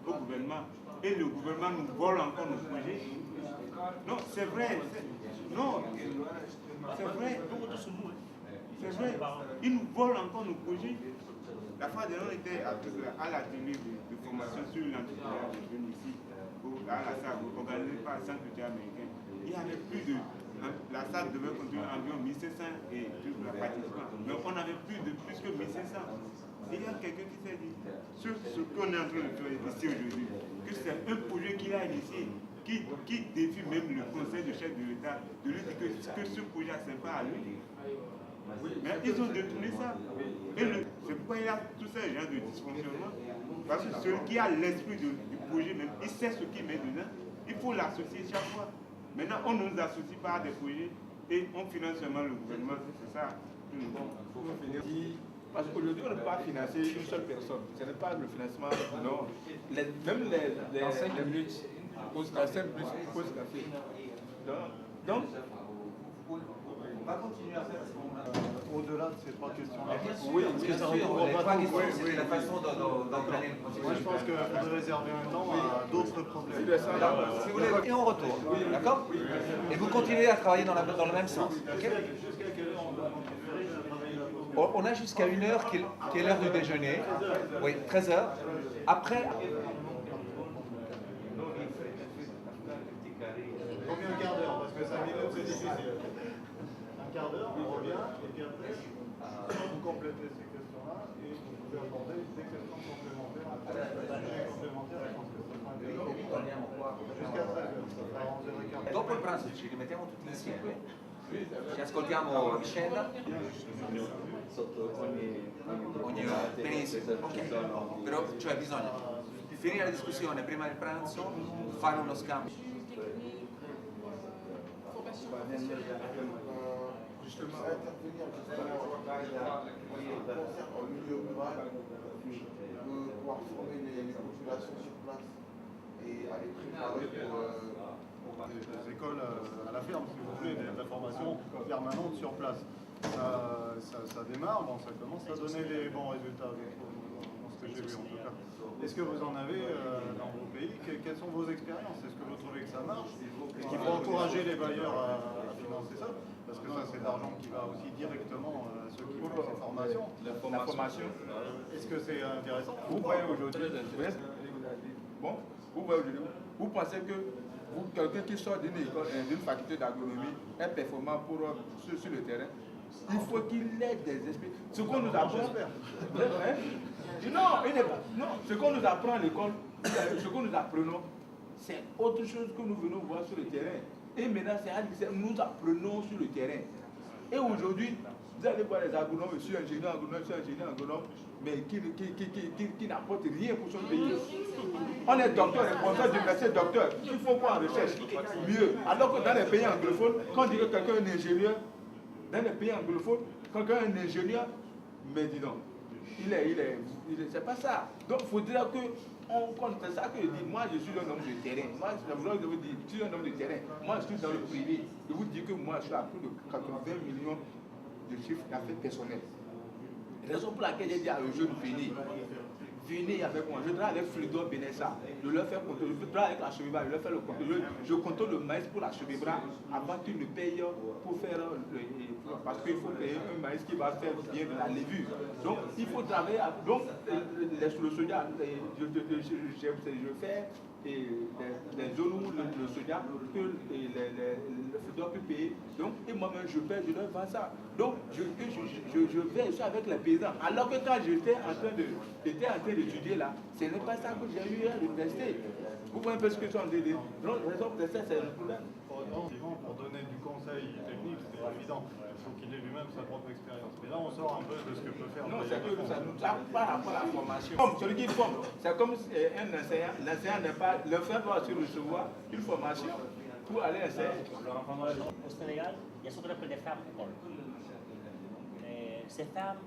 au gouvernement. Et le gouvernement nous vole encore nos projets. Non, c'est vrai. Non, c'est vrai. C'est vrai. Ils nous volent encore nos projets. La fois dernière, on était à l'atelier de formation sur l'entrepreneuriat des jeunes ici, à la salle organisée par le Centre culturel américain. Il y avait plus de... La salle devait contenir environ 1500 et plus de participants. Mais on avait plus que 1500. Il y a quelqu'un qui s'est dit, ce qu'on est en train de faire ici aujourd'hui, que c'est un projet qu'il a initié, qui défie même le conseil de chef de l'État, de lui dire que ce projet c'est pas à lui. Mais ils ont détourné ça. C'est pourquoi il y a tous ces genres de dysfonctionnement. Parce que celui qui a l'esprit du projet même, il sait ce qu'il met dedans. Il faut l'associer chaque fois. Maintenant, on ne nous associe pas à des projets et on finance seulement le gouvernement. C'est ça. Parce qu'aujourd'hui, on ne peut pas financer une seule personne. Ce n'est pas le financement, non. Même les 5 minutes, pause café. Donc, on va continuer à faire au-delà de ces trois questions-là. Oui, bien sûr. Les trois questions, c'est la façon dont planer le processus. Moi, je pense qu'il faudrait réserver un temps à d'autres problèmes. Si vous voulez, et on retourne. D'accord? Et vous continuez à travailler dans le même sens. Okay? On a jusqu'à 1h qui est l'heure du déjeuner. Oui, 13h. Après... Combien un quart d'heure? Parce que 5 minutes, c'est difficile. Un quart d'heure, on revient, et puis après, vous complétez ces questions-là, et vous pouvez aborder des questions complémentaires. Après, les sujets complémentaires, je pense que ça sera intéressant. Jusqu'à 13h, ça sera 11h15. Dopo il pranzo ci rimettiamo tutti insieme, ci ascoltiamo a vicenda. Benissimo, ok. Però cioè bisogna finire la discussione prima del pranzo, fare uno scambio. Justement, intervenir en milieu rural, pouvoir former les populations sur place et aller préparer pour des écoles à la ferme, si vous voulez, de la formation permanente sur place. Ça démarre, bon, ça commence à donner des bons résultats dans ce que j'ai vu en tout cas. Est-ce que vous en avez dans vos pays? Quelles sont vos expériences? Est-ce que vous trouvez que ça marche? Est-ce qu'il faut encourager les bailleurs à financer ça? Parce que ça, c'est de l'argent qui va aussi directement à ceux qui font ces formations. La formation. Est-ce que c'est intéressant? Vous voyez aujourd'hui, vous pensez que quelqu'un qui sort d'une faculté d'agronomie est performant sur le terrain? Il faut qu'il ait des esprits. Ce qu'on nous apprend. Non, ce qu'on nous apprend à l'école, ce que nous apprenons, c'est autre chose que nous venons voir sur le terrain. Et maintenant, nous apprenons sur le terrain. Et aujourd'hui, vous allez voir les agronomes, je suis ingénieur agronome, mais qui n'apportent rien pour son pays. On est docteur, responsable d'université, docteur. Il faut quoi en recherche? Mieux. Alors que dans les pays anglophones, quand on dit que quelqu'un est ingénieur, dans les pays anglophones, quand quelqu'un est ingénieur, mais dis donc, c'est pas ça. Donc il faudrait que c'est ça que je dis. Moi, je suis un homme de terrain. Moi, je vous dis, je suis un homme de terrain. Moi, je suis dans le privé. Je vous dis que moi, je suis à plus de 80 millions de chiffres d'affaires personnels. Raison pour laquelle j'ai dit à aux jeunes, venez avec moi. Je travaille avec Fluidor Benessa. Je leur fais contrôler. Je travaille avec la Chevibra. Je leur fais le contrôle. Je contrôle le maïs pour la Chevibra avant qu'ils ne payent pour faire parce qu'il faut payer un maïs qui va faire bien de la levure. Donc, il faut travailler. Donc, le soja, je fais les zones où le soja que le Fluidor peut payer. Donc, et moi-même, je paie, je leur vends ça. Donc, je suis avec les paysans. Alors que quand j'étais en train d'étudier là, ce n'est pas ça que j'ai eu à l'université. Vous voyez un peu ce que je suis en train de dire. Donc, raison pour ça, c'est le problème. Pour donner du conseil technique, c'est évident. Il faut qu'il ait lui-même sa propre expérience. Mais là, on sort un peu de ce que peut faire. Non, c'est que ça nous a par rapport à la formation. Comme celui qui forme, c'est comme un enseignant. L'enseignant n'est pas. Le fait doit aussi recevoir une formation pour aller enseigner. Au Sénégal, il y a ce qu'on appelle des fermes écoles. Ces fermes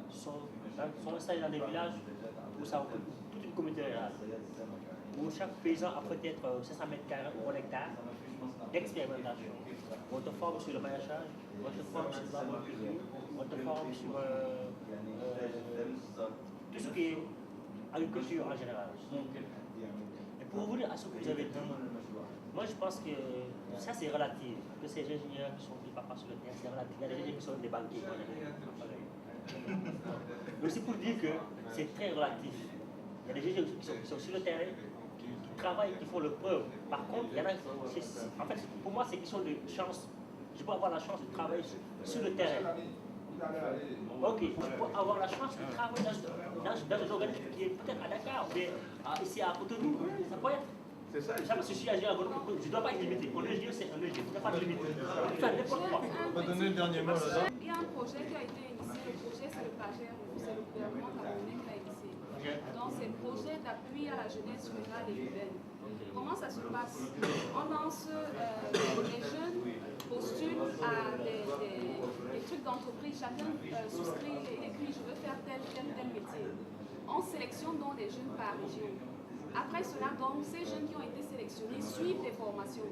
sont installées dans des villages où ça occupe toute une communauté rurale, où chaque paysan a peut-être 500 mètres carrés ou 1 hectare d'expérimentation. On te forme sur le maraîchage, on te forme sur la culture, on te forme sur tout ce qui est agriculture en général. Et pour revenir à ce que vous avez dit, moi je pense que ça c'est relatif, que ces ingénieurs qui sont des papas sur le terrain, c'est relatif. Il y a des ingénieurs qui sont des banquiers. Mais c'est pour dire que c'est très relatif. Il y a des ingénieurs qui sont sur le terrain, qui travaillent, qui font le preuve. Par contre, il y en a, en fait, pour moi, c'est question de chance. Je peux avoir la chance de travailler sur le terrain. Ok, je peux avoir la chance de travailler dans un organisme qui est peut-être à Dakar, mais ici à Cotonou. Ça peut être. C'est ça, parce que je suis ingénieur, je ne dois pas être limité. Un ingénieur, c'est un ingénieur, il n'y a pas de limite. Tu fais n'importe quoi. On va donner le dernier mot là-dedans. Il y a un projet qui a été initié. Le projet, c'est le PAGER, c'est le gouvernement camerounais qui l'a initié. Donc, c'est le projet d'appui à la jeunesse rurale et urbaine. Comment ça se passe? On lance, les jeunes postulent à des trucs d'entreprise. Chacun souscrit et écrit je veux faire tel métier. On sélectionne donc les jeunes par région. Après cela, donc, ces jeunes qui ont été sélectionnés suivent des formations.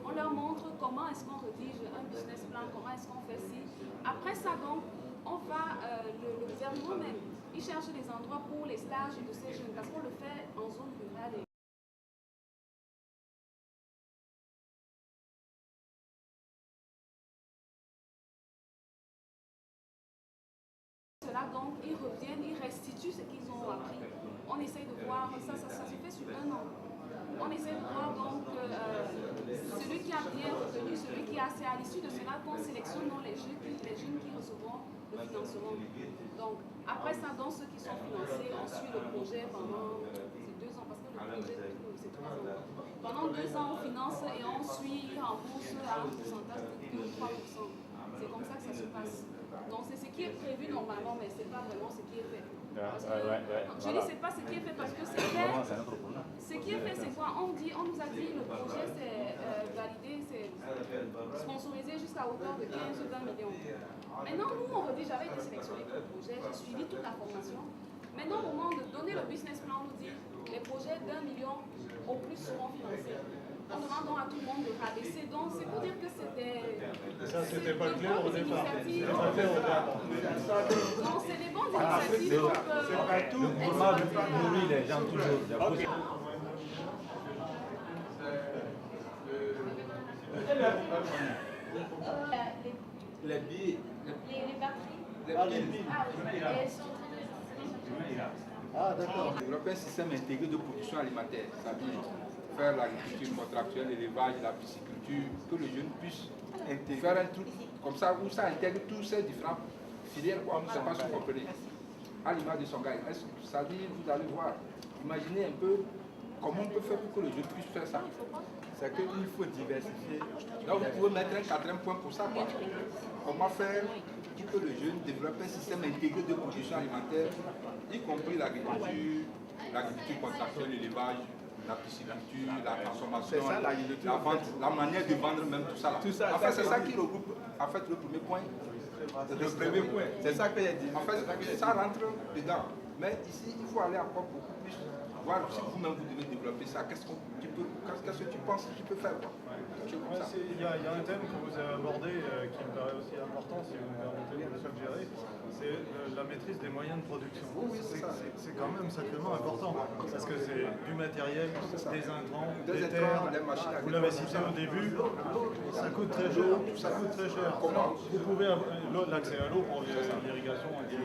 On leur montre comment est-ce qu'on rédige un business plan, comment est-ce qu'on fait ci. Après ça, donc, on va, le gouvernement même, il cherche des endroits pour les stages de ces jeunes, parce qu'on le fait en zone rurale. Cela, donc, ils reviennent, ils restituent ce qu'ils ont appris. On essaye de voir, ça se fait sur 1 an. On essaie de voir donc celui qui a bien retenu, celui qui a assez à l'issue de cela, qu'on sélectionne les jeunes qui recevront le financement. Donc après ça, dans ceux qui sont financés, on suit le projet pendant 2 ans, parce que le projet c'est 3 ans. Pendant 2 ans, on finance et on suit, on rembourse à un pourcentage de 2 ou 3%. C'est comme ça que ça se passe. Donc c'est ce qui est prévu normalement, mais ce n'est pas vraiment ce qui est fait. Parce que, je dis c'est pas ce qui est fait parce que c'est fait. Ce qui est fait, c'est quoi? On nous a dit le projet c'est validé, c'est sponsorisé jusqu'à hauteur de 15 ou 20 millions. Maintenant, nous, on redit, j'avais été sélectionné pour le projet, j'ai suivi toute la formation. Maintenant, au moment de donner le business plan, on nous dit les projets d'1 million au plus seront financés. On demande donc à tout le monde de rabaisser. Donc, c'est pour dire que c'était. Ça, c'était pas clair au départ. Non, c'est des bonnes initiatives. C'est pas tout. Le gouvernement nourrit les gens toujours. Les billes. Les batteries. Les billes. Elles sont très. Ah, d'accord. Développer un système intégré de production alimentaire, c'est-à-dire faire l'agriculture contractuelle, l'élevage, la pisciculture, que les jeunes puissent faire un truc comme ça où ça intègre tous ces différentes filières. Je ne sais pas si vous comprenez. À l'image de Songhai, c'est-à-dire, vous allez voir, imaginez un peu comment on peut faire pour que les jeunes puissent faire ça. C'est qu'il faut diversifier. Donc vous pouvez mettre un 4e point pour ça. Quoi. Comment faire pour que les jeunes développent un système intégré de production alimentaire, y compris l'agriculture contractuelle, l'élevage, la pisciculture, la transformation, ça, la vente, la manière de vendre même tout ça. En fait, c'est ça qui regroupe en fait, le premier point. Le premier point, c'est ça que j'ai dit. En fait, ça rentre dedans. Mais ici, il faut aller encore beaucoup plus. Voir si vous-même vous devez développer ça, qu'est-ce que tu penses que tu peux faire quoi? Il y a un thème que vous avez abordé qui me paraît aussi important, si vous me permettez de suggérer, c'est la maîtrise des moyens de production. C'est quand même sacrément important, parce que c'est du matériel, des intrants, des terres, vous l'avez cité au début, ça coûte très cher. Comment vous pouvez l'accès à l'eau pour l'irrigation, etc.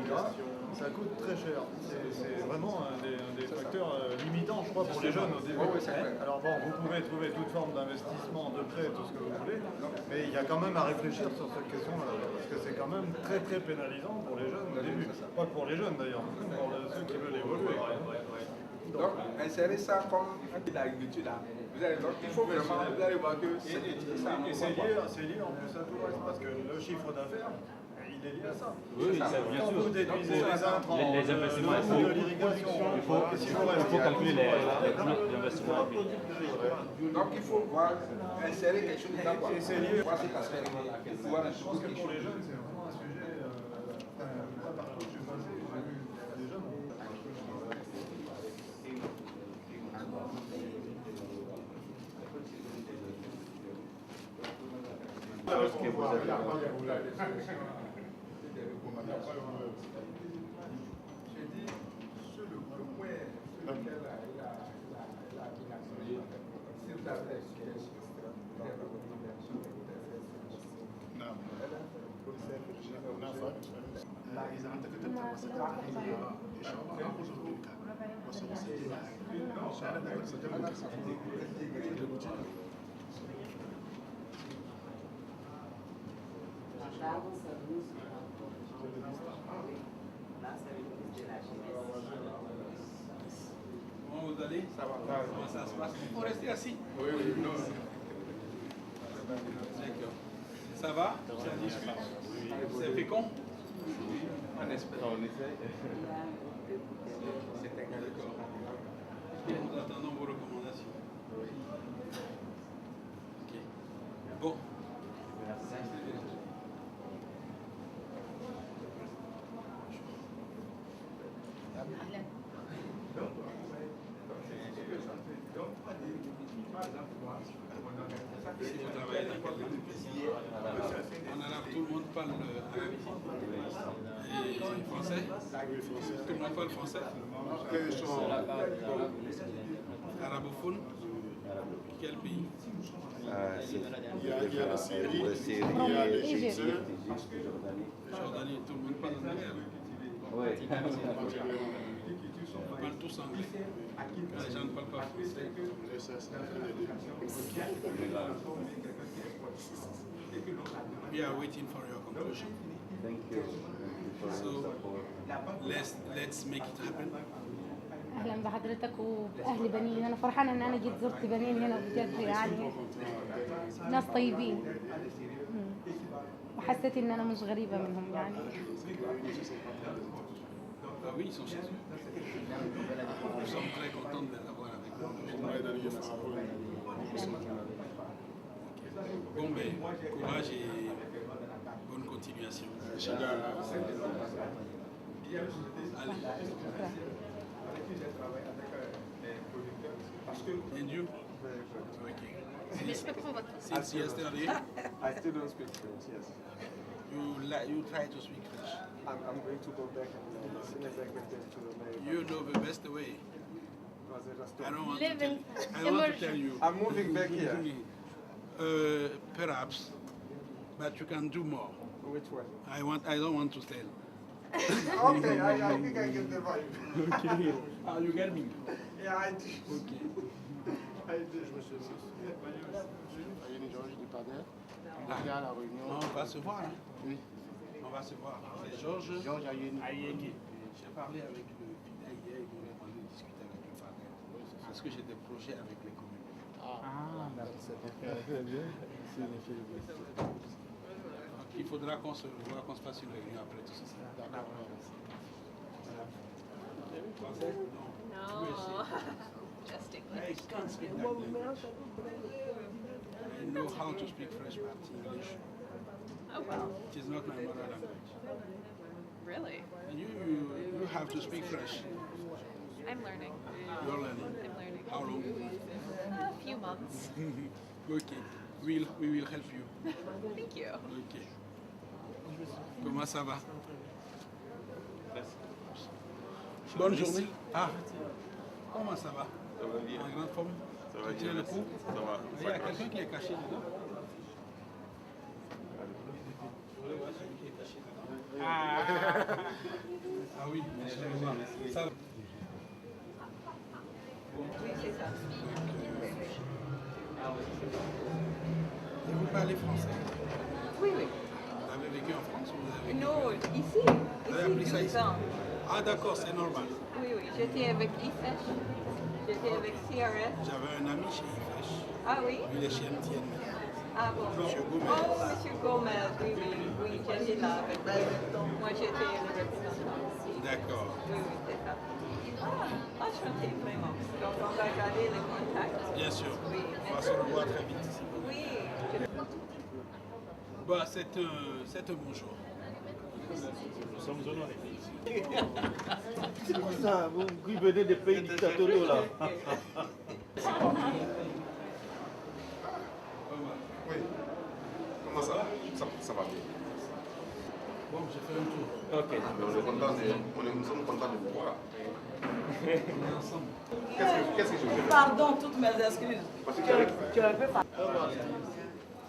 Ça coûte très cher. C'est vraiment un des facteurs limitants, je crois, pour les jeunes au début. Alors bon, vous pouvez trouver toute forme d'investissement, de prêt, tout ce que vous voulez, mais il y a quand même à réfléchir sur cette question-là, parce que c'est quand même très très pénalisant pour les jeunes au début. Pas que pour les jeunes d'ailleurs, même pour ceux qui veulent évoluer. Donc, insérer ça comme l'agriculture là. Il faut vraiment, vous allez voir que c'est ça. Et c'est lié en plus à tout le reste, parce que le chiffre d'affaires, il est lié à ça. Oui, bien sûr. Vous déduisez les intrants, les investissements, de l'irrigation, il faut calculer les investissements. Donc il faut voir, insérer quelque chose dedans. Et c'est lié. Voir cet aspect. Je pense que pour les jeunes, c'est vraiment un sujet. Pas partout, je suis passé, j'ai vu des jeunes. Ce que vous avez J'ai dit, إذا عندك تبقى وسيلة إن شاء الله نأخذ منك وسنسجلها إن شاء الله نسجلها Comment vous allez? Ça va. Comment ça se passe? Vous restez assis. Oui, non. D'accord. Ça va? Ça discute? C'est fécond? On espère. On essaie. D'accord. Nous attendons vos recommandations. Ok. Bon. Si vous travaillez dans quelle langue? En arabe, tout le monde parle arabe. Et français? Tout le monde parle français? Arabophone? Quel pays? Il y a la Syrie, il y a l'Égypte. Jordanie, tout le monde parle anglais. Oui. On parle tous anglais. Les gens ne parlent pas français. We are waiting for your conclusion. Thank you. So let's make it happen. اهلا بحضرتك وباهل بنين. انا فرحانه ان انا جيت زرت بنين هنا بجد، يعني ناس طيبين وحسيت ان انا مش غريبه منهم يعني. Ah oui, ils sont chez eux. Nous sommes très contents de les avoir avec nous. Bon, ben, courage et bonne continuation. Allez. And you? Okay. Since yesterday? I still don't speak French, yes. You try to speak French. I'm going to go back and as soon as I get there to America. You know the best way. I don't want to tell you. I'm moving back here. Perhaps, but you can do more. Which one? I don't want to tell. Okay, I think I get the vibe. Okay. Are you getting me? Yeah, I do. Okay. I do. À la réunion. On va se voir. Hein? Oui. On va se voir. C'est Georges Ayeni. J'ai parlé avec le fidèle hier, il m'a demandé de discuter avec le partenaire. Parce que j'ai des projets avec les communes. Il faudra qu'on se voit, qu'on se fasse une réunion après tout ça. D'accord. No. Just English. I can't speak that language. I know how to speak French, but English. Oh well. It is not my mother language. Really? You have to speak French. I'm learning. You're learning? I'm learning. How long? A few months. Okay. We will help you. Thank you. Okay. Comment ça va? Bonne journée. Ah, comment ça va? Ça va bien. En grande forme? Ça va Tu bien. tiens le coup? Ça va. Il y a quelqu'un qui est caché dedans? Ah oui, ça va. Et vous parlez français? Oui, oui. Vous avez vécu en France ou vous avez vécu Non, ici. Vous avez appris ça Ici, ici? 12 ans. Ah d'accord, c'est normal. Oui, oui. J'étais avec IFESH. J'étais avec CRS. J'avais un ami chez IFESH. Ah oui? Il est chez MTN. Ah bon? Monsieur Gomez. Oh, Monsieur Gomez, oui, oui, oui, j'étais là avec lui. Moi, j'étais le représentant. D'accord. Oui, oui, c'est ça. Ah, enchanté, vraiment. Donc, on va garder le contact. Bien sûr. Oui. On va se revoir très vite ici. Oui. Bah, c'est un bon jour. Nous sommes honorés. C'est pour ça, vous qui venez des pays dictatoriaux là. Oui. Comment ça va? Ça va bien. Bon, j'ai fait un tour. Ok. On est content nous sommes contents de vous voir. On est ensemble. Qu'est-ce que je veux faire? Pardon, toutes mes excuses. Tu as un peu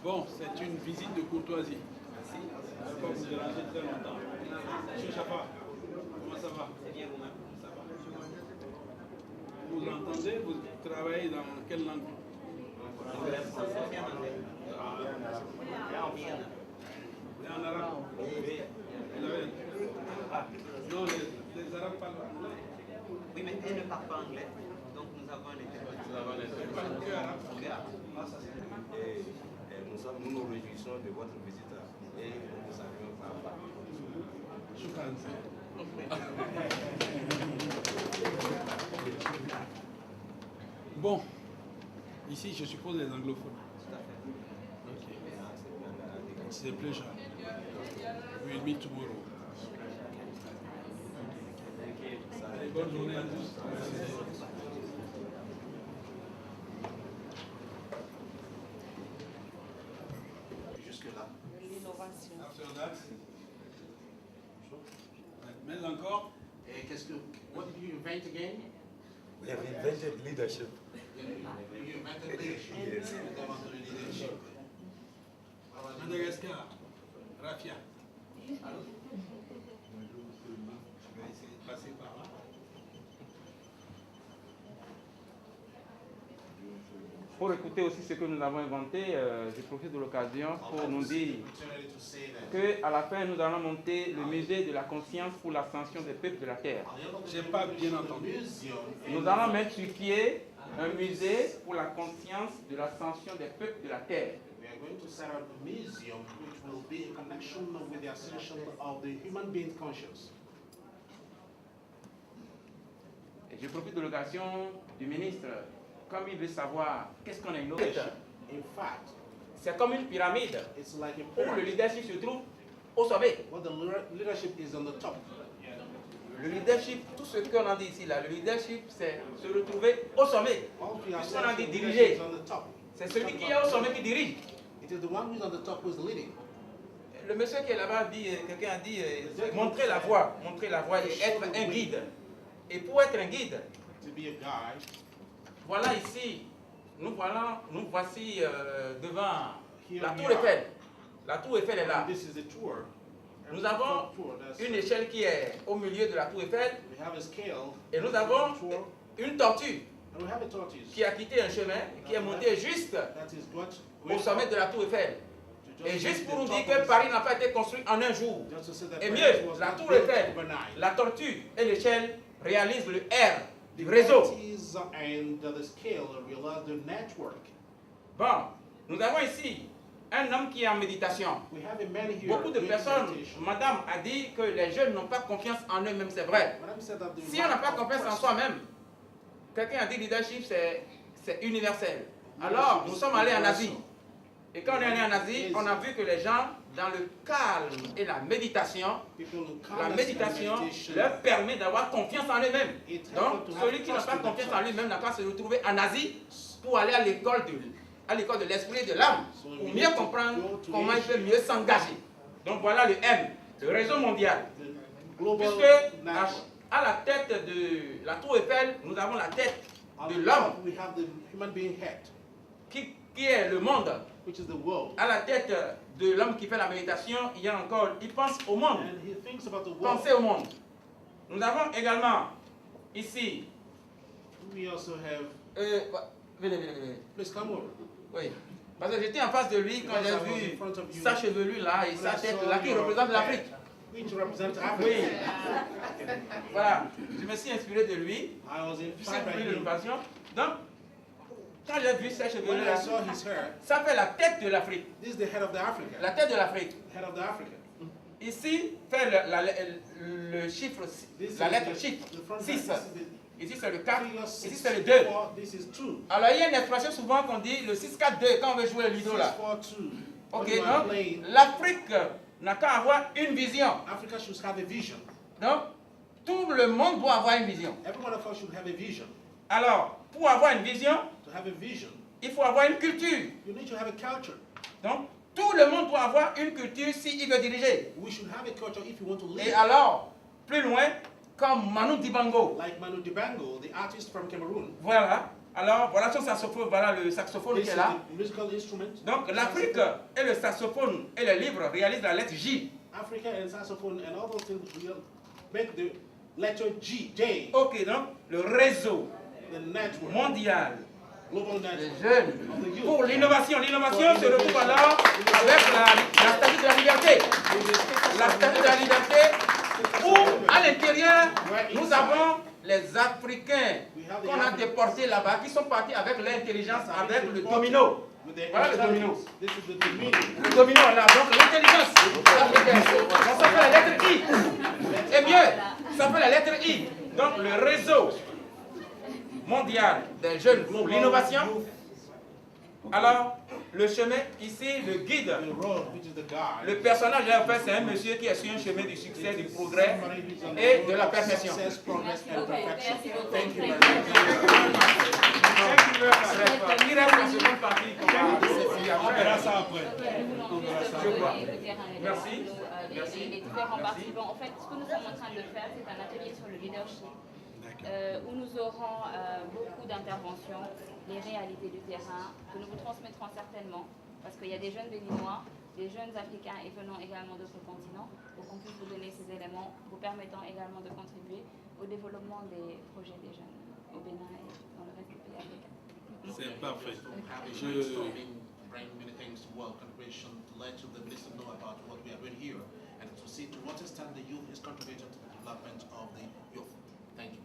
Bon, c'est une visite de courtoisie. Merci. Je ne vais pas vous déranger très longtemps. Monsieur Chapa, comment ça va? C'est bien vous-même. Ça va. Vous entendez? Vous travaillez dans quelle langue? Anglais, français, bien anglais. Et en arabe? Oui. Non, les Arabes parlent anglais. Oui, mais elles ne parlent pas anglais. Donc nous avons les interprètes. Que arabe? Nous nous réjouissons de votre visite et nous saluons par Bon, ici je suppose les anglophones. Ok. It's a pleasure. We'll meet tomorrow. Bonne journée à tous. Jusque-là. L'innovation. After that, mais encore. Et qu'est-ce que, what did you invent again? We have invented leadership. You invented leadership. Yes. Vous inventez le leadership. Madagascar, Rafia. Je vais essayer de passer par là. Pour écouter aussi ce que nous avons inventé, je profite de l'occasion pour nous dire qu'à la fin, nous allons monter le musée de la conscience pour l'ascension des peuples de la terre. Je n'ai pas bien entendu. Nous allons mettre sur pied un musée pour la conscience de l'ascension des peuples de la terre. We are going to set up a museum which will be in connection with the ascension of the human being conscious. Et je profite de l'occasion du ministre, comme il veut savoir qu'est-ce qu'on a innové. In fact, c'est comme une pyramide it's like a où pyramid. le leadership se trouve au sommet. What the leadership is on the top. Le leadership, tout ce qu'on a dit ici, là, le leadership, c'est se retrouver au sommet. Puisqu'on a dit diriger, c'est celui qui est au sommet qui dirige. It is the one who is on the top who is leading. Le monsieur qui est là-bas dit, quelqu'un a dit, montrer la voie et être un guide. Et pour être un guide, To be a guide, voilà ici, nous voici devant Here la we tour are. Eiffel. La tour Eiffel est là. This is the tour. Nous avons une échelle qui est au milieu de la tour Eiffel We have a scale. et nous avons une tortue And we have a tortoise. qui a quitté un chemin, qui est montée juste au sommet de la tour Eiffel. Et juste pour nous dire que Paris n'a pas été construit en un jour. Et mieux, la tour Eiffel, la tortue et l'échelle réalisent le R du réseau. And the scale realize the network. Bon, nous avons ici un homme qui est en méditation. We have a man here. Beaucoup de doing personnes, meditation. madame a dit que les jeunes n'ont pas confiance en eux-mêmes, c'est vrai. Madame said that the Si on n'a pas lack of confiance en trust. soi-même, quelqu'un a dit leadership, c'est universel. Alors, nous sommes allés en Asie. Et quand on est allé en Asie, on a vu que les gens, dans le calme et la méditation leur permet d'avoir confiance en eux-mêmes. Donc, celui qui n'a pas confiance en lui-même n'a pas se retrouver en Asie pour aller à l'école de l'esprit et de l'âme, pour mieux comprendre comment il peut mieux s'engager. Donc voilà le M, le réseau mondial. Puisque à la tête de la tour Eiffel, nous avons la tête de l'homme, We have the human being head, qui est le monde. which is the world. À la tête de l'homme qui fait la méditation, il y a encore, il pense au monde. And he thinks about the world. Pensez au monde. Nous avons également ici. We also have. Venez. Please come over. Oui. Parce que j'étais en face de lui quand j'ai vu sa chevelure là et sa tête là qui représente l'Afrique. Which represents Africa. Oui. Voilà. Je me suis inspiré de lui. I was Je suis inspired by inspiré de him. l'innovation. Donc, quand j'ai vu sa chevelure When I là, saw his hair, ça fait la tête de l'Afrique. this is the head of the Africa. La tête de l'Afrique. Head of the Africa. Ici, fait le chiffre, la lettre chiffre, 6. Ici, c'est le 4. Ici, c'est le 2. This is 2. Alors, il y a une expression souvent qu'on dit le 6-4-2 quand on veut jouer le Lido là. 6-4-2. Ok, When you are donc playing, l'Afrique n'a qu'à avoir une vision. Africa should have a vision. Donc, tout le monde doit avoir une vision. Every one of us should have a vision. Alors, pour avoir une vision, To have a vision, il faut avoir une culture. you need to have a culture. Donc, tout le monde doit avoir une culture s'il veut diriger. We should have a culture if you want to lead. Et alors, plus loin, comme Manu Dibango. Like Manu Dibango, the artist from Cameroon. Voilà. Alors, voilà son saxophone, voilà le saxophone This qui est is là. the musical instrument. Donc, l'Afrique et le saxophone et le livre réalisent la lettre J. Africa and saxophone and all those things will make the letter J. Ok, donc le réseau mondial des jeunes pour l'innovation. L'innovation se retrouve alors avec la statue de la liberté. La statue de la liberté où à l'intérieur nous avons les Africains qu'on a déportés là-bas qui sont partis avec l'intelligence, avec le domino. Voilà le domino. Le domino là, donc l'intelligence africaine. Ça fait la lettre I. Et mieux, ça fait la lettre I. Donc le réseau mondial des jeunes pour l'innovation. Alors, le chemin, ici, le guide, le personnage en fait, c'est un monsieur qui est sur un chemin du succès, du progrès et de la perfection. Qui reste la seconde partie? On verra ça après. Merci. Les différents participants. En fait, ce que nous sommes en train de faire, c'est un atelier sur le leadership. Où nous aurons beaucoup d'interventions, les réalités du terrain, que nous vous transmettrons certainement, parce qu'il y a des jeunes béninois, des jeunes africains et venant également d'autres continents, pour qu'on puisse vous donner ces éléments, vous permettant également de contribuer au développement des projets des jeunes au Bénin et dans le reste du pays africain. C'est parfait. Bring many things to work contribution to let the minister know about what we are doing here and to see to what extent the youth is contributing to the development of the youth. Thank you.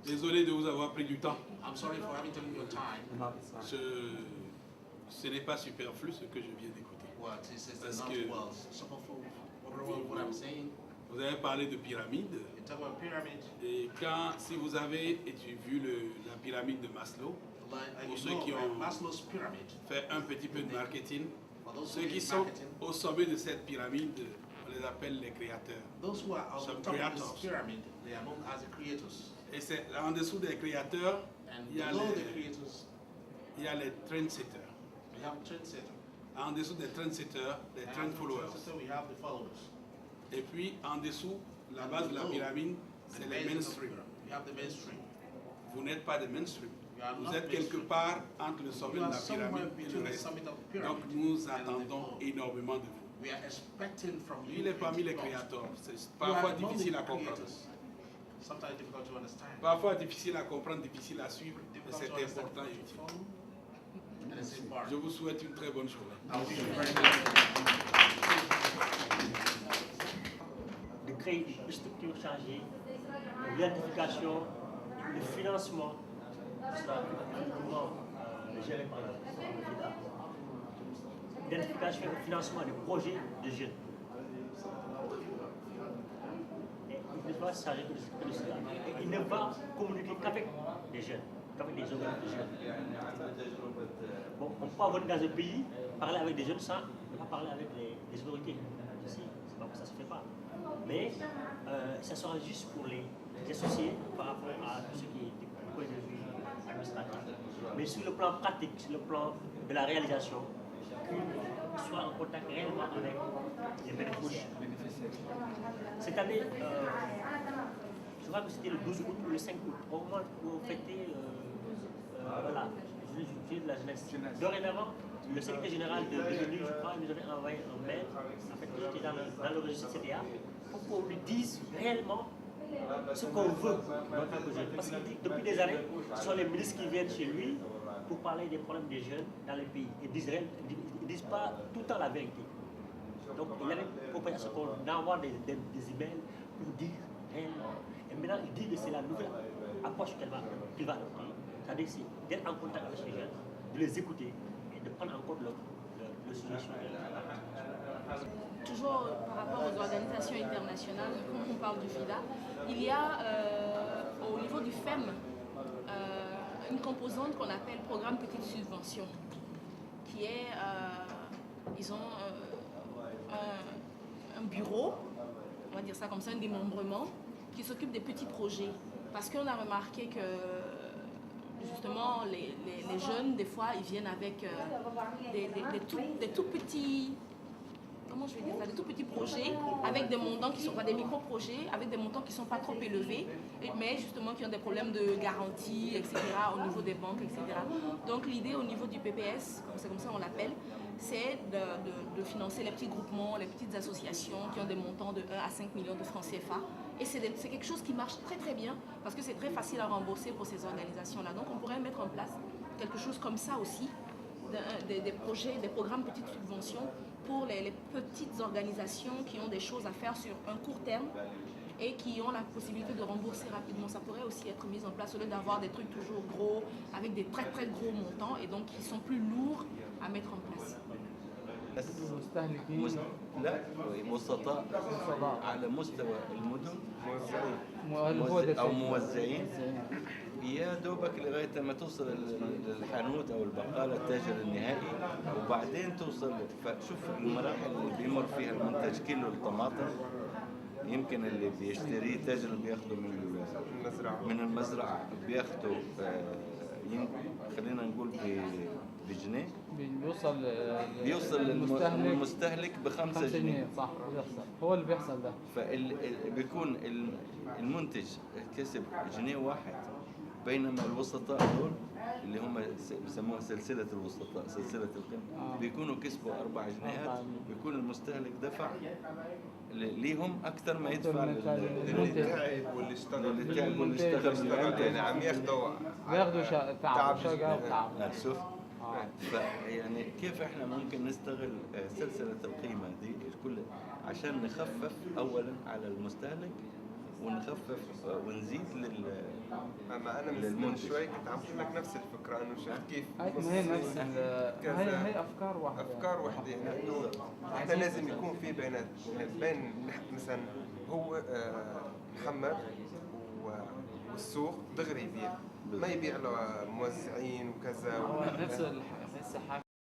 Désolé de vous avoir pris du temps. I'm sorry for having taken your time. Ce n'est pas superflu ce que je viens d'écouter. Parce que what I'm saying, vous avez parlé de pyramide. Et si vous avez vu la pyramide de Maslow, pour ceux qui ont fait un petit peu de marketing, ceux qui sont au sommet de cette pyramide, on les appelle les créateurs. Those who are on top of this pyramid, they are known as the creators. Et c'est en dessous des créateurs, il y a les trendsetters. We have trendsetters. En dessous des trendsetters, les trend followers. We have the followers. Et puis en dessous, la base de la pyramide, c'est les mainstream. We have the mainstream. Vous n'êtes pas de mainstream. Vous êtes quelque part entre le sommet de la pyramide et le reste. Donc nous attendons énormément de vous. We are expecting from you. Il est parmi les créateurs. C'est parfois difficile à comprendre. Sometimes difficult to understand. Parfois difficile à comprendre, difficile à suivre, mais c'est important et utile. Je vous souhaite une très bonne journée. De créer une structure chargée, l'identification, le financement, sera géré par le FIDA. L'identification et le financement des projets de jeunes. Il ne va s'arrêter que de cela. Il ne va communiquer qu'avec des jeunes, qu'avec des organismes de jeunes. Bon, on peut avoir dans un pays, parler avec des jeunes sans ne pas parler avec les autorités. Ici, c'est pas que ça ne se fait pas. Mais ça sera juste pour les associer par rapport à tout ce qui est du point de vue administratif. Mais sur le plan pratique, sur le plan de la réalisation, qu'ils soient en contact réellement avec les bénéficiaires. Cette année, je crois que c'était le 12 août ou le 5 août, au moment où on fêtait voilà, le juillet de la jeunesse. Dorénavant, le secrétaire général de l'ONU, je crois, nous avait envoyé un mail, en fait, qui était dans le registre CDA, pour qu'on lui dise réellement ce qu'on veut dans tant que jeune. Parce que depuis des années, ce sont les ministres qui viennent chez lui pour parler des problèmes des jeunes dans les pays. Ils ne disent pas tout le temps la vérité. Donc il avait proposé à ce qu'on envoie des emails pour dire réellement. Et maintenant il dit que c'est la nouvelle approche qu'il va adopter. C'est-à-dire d'être en contact avec ces jeunes, de les écouter et de prendre en compte leur situation. Toujours par rapport aux organisations internationales, quand on parle du FIDA, il y a au niveau du FEM une composante qu'on appelle programme petite subvention, qui est, ils ont un bureau, on va dire ça comme ça, un démembrement, qui s'occupe des petits projets. Parce qu'on a remarqué que justement les jeunes, des fois, ils viennent avec des tout petits comment je vais dire ça, des tout petits projets avec des montants qui sont pas des micro-projets, avec des montants qui ne sont pas trop élevés, mais justement qui ont des problèmes de garantie, etc., au niveau des banques, etc. Donc l'idée au niveau du PPS, c'est comme ça on l'appelle, c'est de financer les petits groupements, les petites associations qui ont des montants de 1 à 5 millions de francs CFA. Et c'est quelque chose qui marche très très bien parce que c'est très facile à rembourser pour ces organisations-là. Donc on pourrait mettre en place quelque chose comme ça aussi, des projets, des programmes petites subventions pour les petites organisations qui ont des choses à faire sur un court terme et qui ont la possibilité de rembourser rapidement. Ça pourrait aussi être mis en place au lieu d'avoir des trucs toujours gros, avec des très très gros montants et donc qui sont plus lourds à mettre en place. لا وسطاء على مستوى المدن او موزعين يا دوبك لغايه ما توصل للحانوت او البقاله التاجر النهائي وبعدين توصل. فشوف المراحل اللي بيمر فيها المنتج كيلو الطماطم يمكن اللي بيشتريه تاجر بياخده من المزرعه بياخده خلينا نقول بجنيه بيوصل للمستهلك ب5 جنيه. صح بيحصل، هو اللي بيحصل ده. فبيكون المنتج كسب جنيه واحد، بينما الوسطاء دول اللي هم بيسموها سلسله الوسطاء، سلسله القيمه، بيكونوا كسبوا 4 جنيهات، بيكون المستهلك دفع ليهم اكثر ما يدفع للتعب واللي اشتغل يعني عم بياخدوا تعب شقه وتعب. شوف يعني كيف احنا ممكن نستغل سلسله القيمه دي الكل عشان نخفف اولا على المستهلك ونخفف ونزيد ما انا من شوي كنت عم بقول لك نفس الفكره انه شفت كيف هي نفس هي افكار واحده يعني انه احنا لازم يكون في بينات بين مثلا هو محمد والسوق دغري يبيع، ما يبيع له موزعين وكذا. نفس